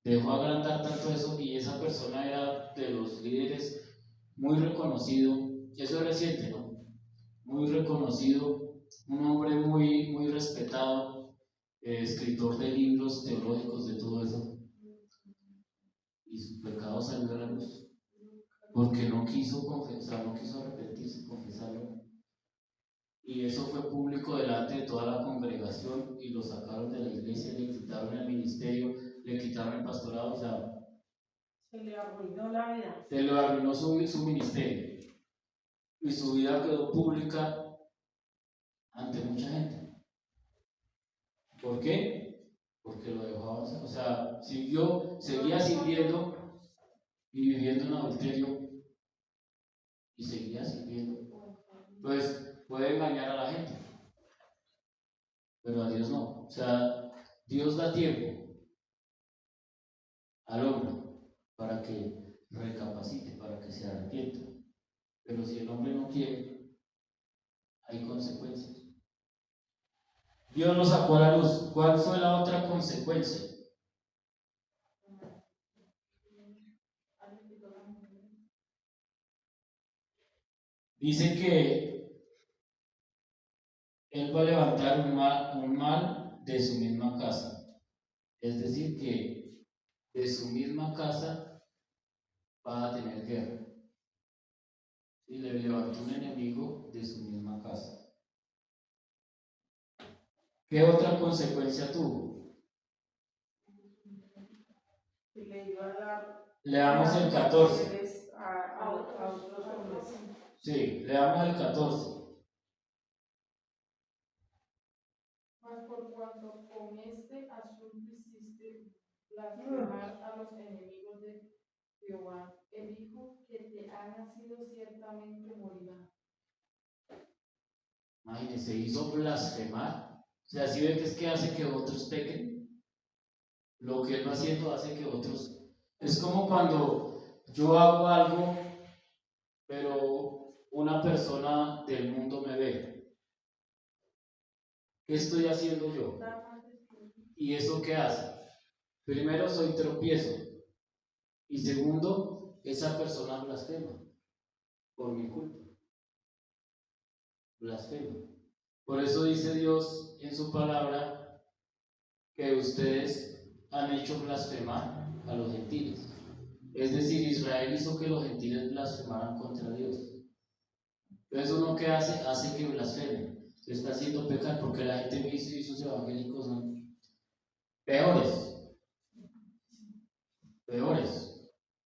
Dejó agrandar tanto eso y esa persona era de los líderes muy reconocido. Eso es reciente, ¿no? Muy reconocido, un hombre muy respetado, escritor de libros teológicos, de todo eso. Y su pecado salió a la luz. Porque no quiso confesar, no quiso arrepentirse, confesarlo. Y eso fue público delante de toda la congregación y lo sacaron de la iglesia, le quitaron el ministerio, le quitaron el pastorado, o sea, se le arruinó la vida. se le arruinó su ministerio y su vida quedó pública ante mucha gente. ¿Por qué? Porque lo dejó avanzar, o sea, seguía sirviendo y viviendo en adulterio y seguía sirviendo. Pues puede engañar a la gente, pero a Dios no. O sea, Dios da tiempo al hombre para que recapacite, para que se arrepienta. Pero si el hombre no quiere, hay consecuencias. Dios lo sacó a la luz. ¿Cuál fue la otra consecuencia? Dice que Él va a levantar un mal de su misma casa. Es decir, que de su misma casa va a tener guerra. Y le levantó un enemigo de su misma casa. ¿Qué otra consecuencia tuvo? Y le iba a dar. Leamos el 14. A otros hombres. Sí, leamos el 14. Mas por cuanto con este asunto hiciste blasfemar a los enemigos de Jehová, el hijo que te ha nacido ciertamente morirá. Imagínense, hizo blasfemar. O sea, si ve que es que hace que otros pequen. Lo que él va haciendo hace que otros. Es como cuando yo hago algo, pero una persona del mundo me ve. ¿Qué estoy haciendo yo? ¿Y eso qué hace? Primero, soy tropiezo. Y segundo, esa persona blasfema por mi culpa. Blasfema. Por eso dice Dios en su palabra que ustedes han hecho blasfemar a los gentiles. Es decir, Israel hizo que los gentiles blasfemaran contra Dios. Entonces uno que hace que blasfemen. Se está haciendo pecar porque la gente dice y sus evangélicos son peores.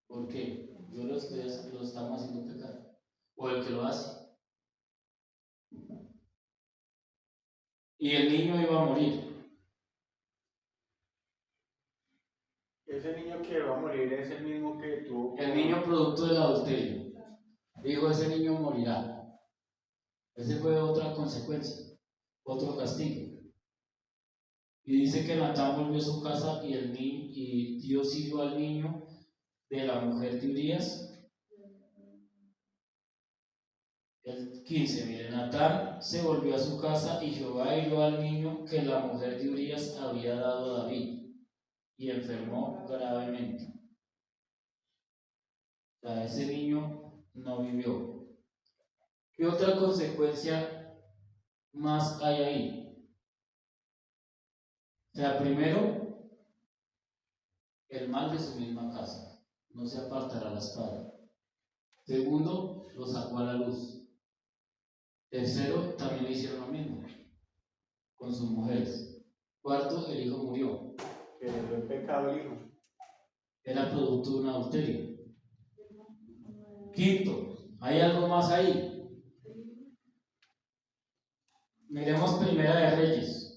¿Por qué? Yo lo estamos haciendo pecar. O el que lo hace. Y el niño iba a morir. Ese niño que va a morir es el mismo que tuvo. El niño producto del adulterio. Dijo, ese niño morirá. Ese fue otra consecuencia, otro castigo. Y dice que Natán volvió a su casa y Dios hirió al niño de la mujer de Urías. El 15, mire, Natán se volvió a su casa y Jehová hirió al niño que la mujer de Urías había dado a David y enfermó gravemente. O sea, ese niño no vivió. ¿Qué otra consecuencia más hay ahí? O sea, primero, el mal de su misma casa, no se apartará la espada. Segundo, lo sacó a la luz. Tercero, también le hicieron lo mismo con sus mujeres. Cuarto, el hijo murió. Heredó el pecado el hijo. Era producto de un adulterio. Quinto, ¿hay algo más ahí? Miremos Primera de Reyes.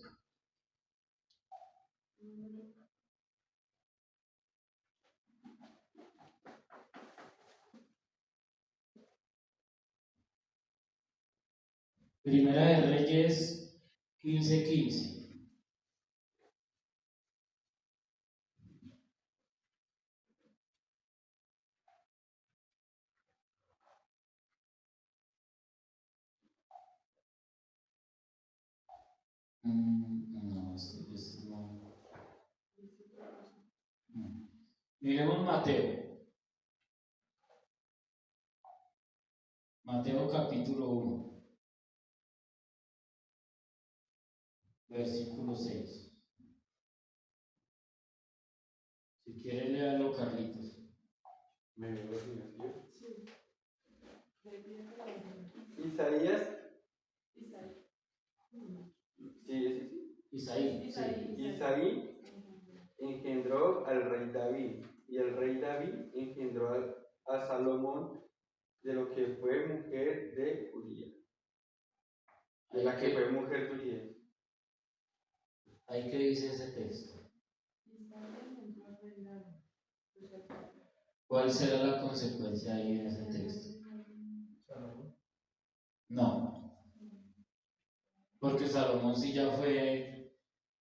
Primera de Reyes 15:15. No, no. Miremos Mateo. Mateo capítulo 1, versículo 6. Si quiere leerlo, Carlitos. Me veo sin Sí. Repite la última. Isaías. Isaí. Sí, ese sí. Isaí. Sí. Isaí engendró al rey David, y el rey David engendró a Salomón, de lo que fue mujer de Urías. De la que fue mujer de Urías. ¿Ahí qué dice ese texto? ¿Cuál será la consecuencia ahí en ese texto? No. Porque Salomón sí ya fue.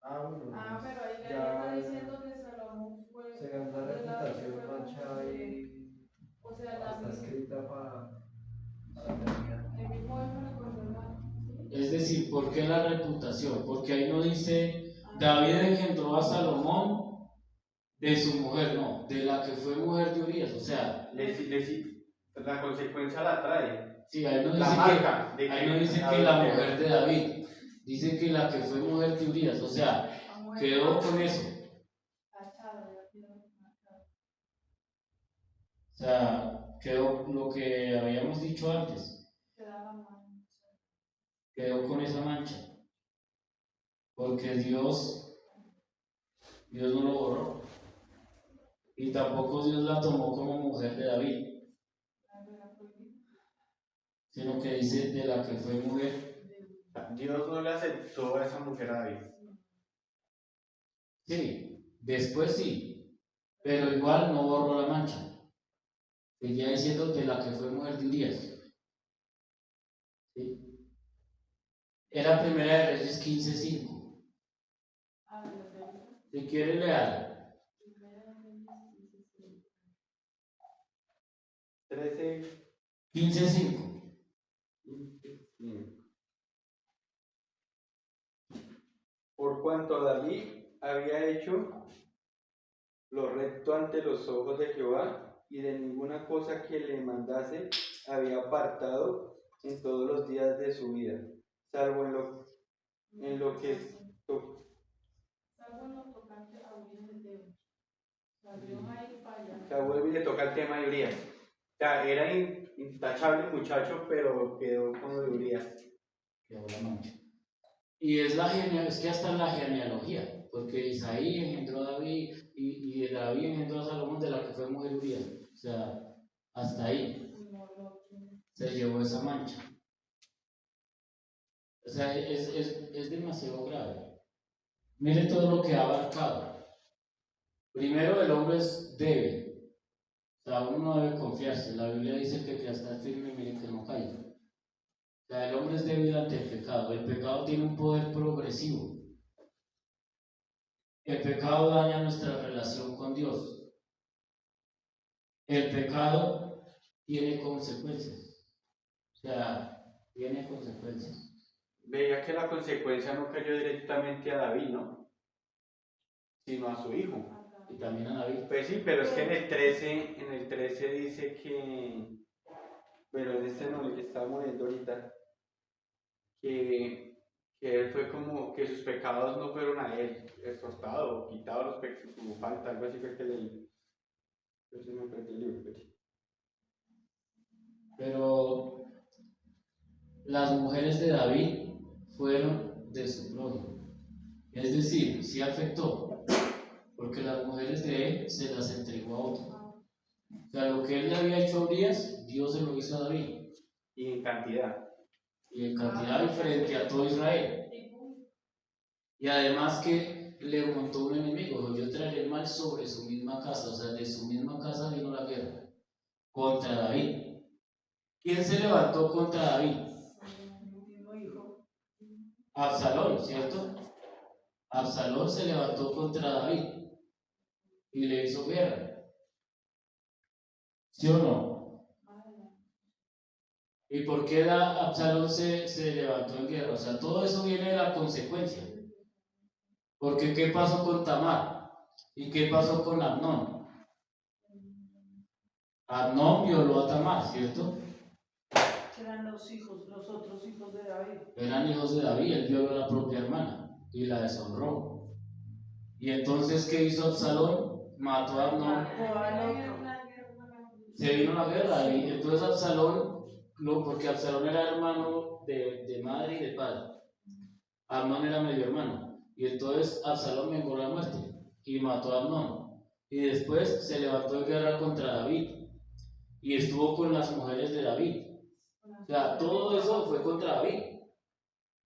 Bueno, pero ahí le ya está diciendo que Salomón fue. segunda de la que reputación fue manchada mujer. y O sea, está escrita para terminar. el mismo hijo le confirma. Es decir, ¿por qué la reputación? Porque ahí no dice David engendró a Salomón de su mujer, no, de la que fue mujer de Urías. O sea, La consecuencia la trae. sí, ahí no dice La marca que, de ahí no dice que la mujer de David, dice que la que fue mujer de Urías. O sea, quedó con eso. O sea, quedó lo que habíamos dicho antes. Quedó con esa mancha. Porque Dios no lo borró. Y tampoco Dios la tomó como mujer de David. Sino que dice de la que fue mujer. Dios no le aceptó a esa mujer a David. Sí, después sí. Pero igual no borró la mancha. Seguía diciendo de la que fue mujer de Urías. ¿Sí? Era Primera de Reyes 15:5. Si quiere leer. 15:5. Por cuanto David había hecho lo recto ante los ojos de Jehová, y de ninguna cosa que le mandase había apartado en todos los días de su vida, salvo en lo tocante a Urias de Teo. Salió ahí para allá. O sea, vuelve y le toca el tema de Urias. O sea, era intachable el muchacho, pero quedó como de Urias. Quedó la mancha. Y es que hasta en la genealogía, porque Isaí engendró a David y de David engendró a Salomón, de la que fue mujer Urías. O sea, hasta ahí se llevó esa mancha. O sea, es demasiado grave. Mire todo lo que ha abarcado. Primero, el hombre es débil. O sea, uno no debe confiarse. La Biblia dice que está firme, mire que no caiga. O sea, el hombre es débil ante el pecado. El pecado tiene un poder progresivo. El pecado daña nuestra relación con Dios. El pecado tiene consecuencias. O sea, tiene consecuencias. Veía que la consecuencia no cayó directamente a David, ¿no? Sino a su hijo. Y también a David. Pues sí, pero es que en el 13 dice que, pero en este no, el que estamos viendo ahorita, que que él fue como que sus pecados no fueron a él exhortado o quitado los pecados, como falta, algo así fue que leí. Entonces me perdí el libro. Pero las mujeres de David fueron de su prójimo. Es decir, sí afectó, porque las mujeres de él se las entregó a otro. O sea, lo que él le había hecho a Urias, Dios se lo hizo a David. Y en cantidad. Y en cantidad diferente a todo Israel. Y además que le montó un enemigo, dijo, yo traeré el mal sobre su misma casa, o sea, de su misma casa vino la guerra contra David. ¿Quién se levantó contra David? Absalón, ¿cierto? Absalón se levantó contra David y le hizo guerra. ¿Sí o no? ¿Y por qué Absalón se levantó en guerra? O sea, todo eso viene de la consecuencia. Porque ¿qué pasó con Tamar? ¿Y qué pasó con Amnón? Amnón violó a Tamar, ¿cierto? Eran los otros hijos de David. Eran hijos de David, él violó a la propia hermana y la deshonró. Y entonces, ¿qué hizo Absalón? Mató a Amnón. Mató al otro. Se vino la guerra y entonces Absalón, porque Absalón era hermano de madre y de padre. Amnón era medio hermano. Y entonces Absalón vengó la muerte y mató a Amnón. Y después se levantó en guerra contra David y estuvo con las mujeres de David. O sea, todo eso fue contra David.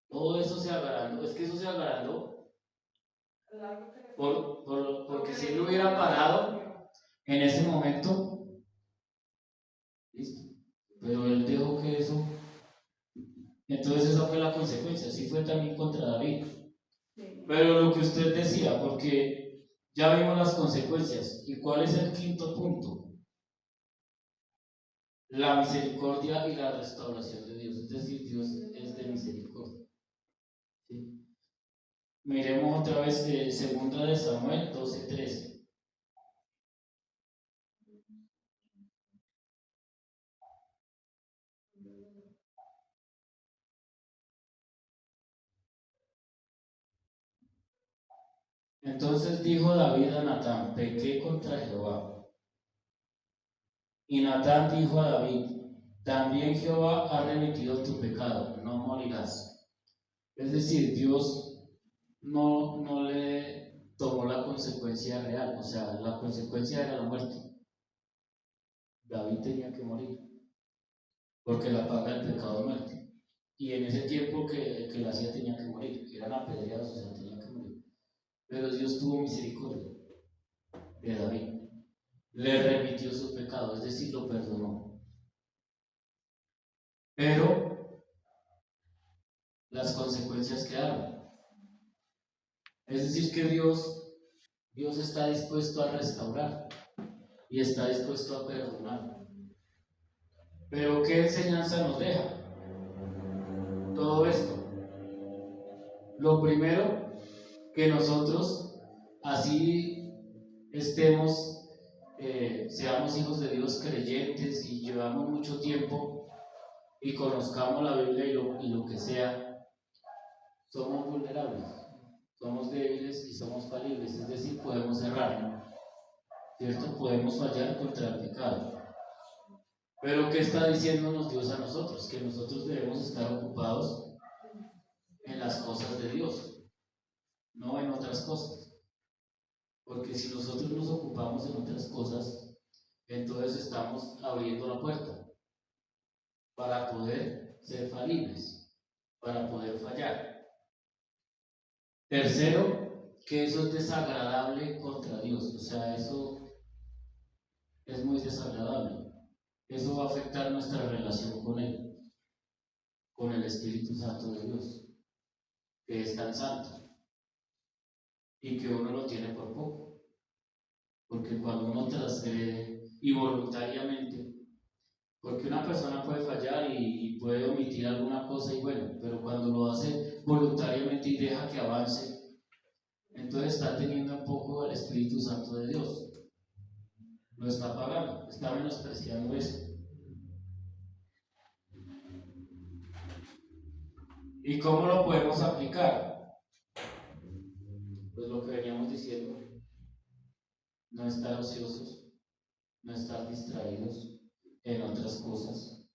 Todo eso se agrandó. Es que eso se agrandó porque si él no hubiera parado en ese momento, listo. Pero él dejó que eso. Entonces esa fue la consecuencia. Sí fue también contra David. Pero lo que usted decía, porque ya vimos las consecuencias. ¿Y cuál es el quinto punto? La misericordia y la restauración de Dios. Es decir, Dios es de misericordia. ¿Sí? Miremos otra vez segunda de Samuel 12:13. Entonces dijo David a Natán, pequé contra Jehová. Y Natán dijo a David, también Jehová ha remitido tu pecado, no morirás. Es decir, Dios no le tomó la consecuencia real, o sea, la consecuencia era la muerte. David tenía que morir, porque la paga del pecado es muerte. Y en ese tiempo que lo hacía tenía que morir, eran apedreados, o sea, tenía que morir. Pero Dios tuvo misericordia de David. Le remitió su pecado, es decir, lo perdonó. Pero las consecuencias quedaron. Es decir, que Dios está dispuesto a restaurar y está dispuesto a perdonar. Pero ¿qué enseñanza nos deja todo esto? Lo primero, que nosotros, así estemos, seamos hijos de Dios creyentes y llevamos mucho tiempo y conozcamos la Biblia y lo que sea, somos vulnerables, somos débiles y somos falibles, es decir, podemos errar, ¿cierto? Podemos fallar contra el pecado. Pero ¿qué está diciéndonos Dios a nosotros? Que nosotros debemos estar ocupados en las cosas de Dios, no en otras cosas. Porque si nosotros nos ocupamos en otras cosas, entonces estamos abriendo la puerta para poder ser falibles, para poder fallar. Tercero, que eso es desagradable contra Dios, o sea, eso es muy desagradable. Eso va a afectar nuestra relación con Él, con el Espíritu Santo de Dios, que es tan santo y que uno lo tiene por poco. Porque cuando uno transgrede y voluntariamente, porque una persona puede fallar y puede omitir alguna cosa y bueno, pero cuando lo hace voluntariamente y deja que avance, entonces está teniendo un poco el Espíritu Santo de Dios. Lo está apagando, está menospreciando eso. ¿Y cómo lo podemos aplicar? Pues lo que veníamos diciendo, no estar ociosos, no estar distraídos en otras cosas.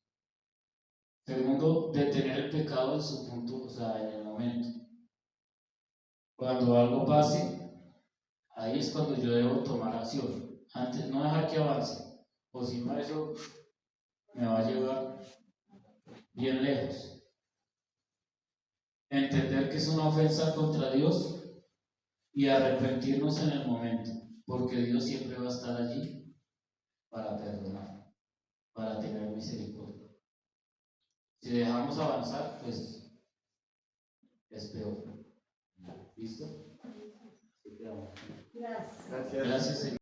Segundo, detener el pecado en su punto, o sea, en el momento. Cuando algo pase, ahí es cuando yo debo tomar acción. Antes, no dejar que avance, o si no, eso me va a llevar bien lejos. Entender que es una ofensa contra Dios y arrepentirnos en el momento, porque Dios siempre va a estar allí para perdonar, para tener misericordia. Si dejamos avanzar, pues es peor. ¿Listo? Gracias. Gracias. Gracias, Señor.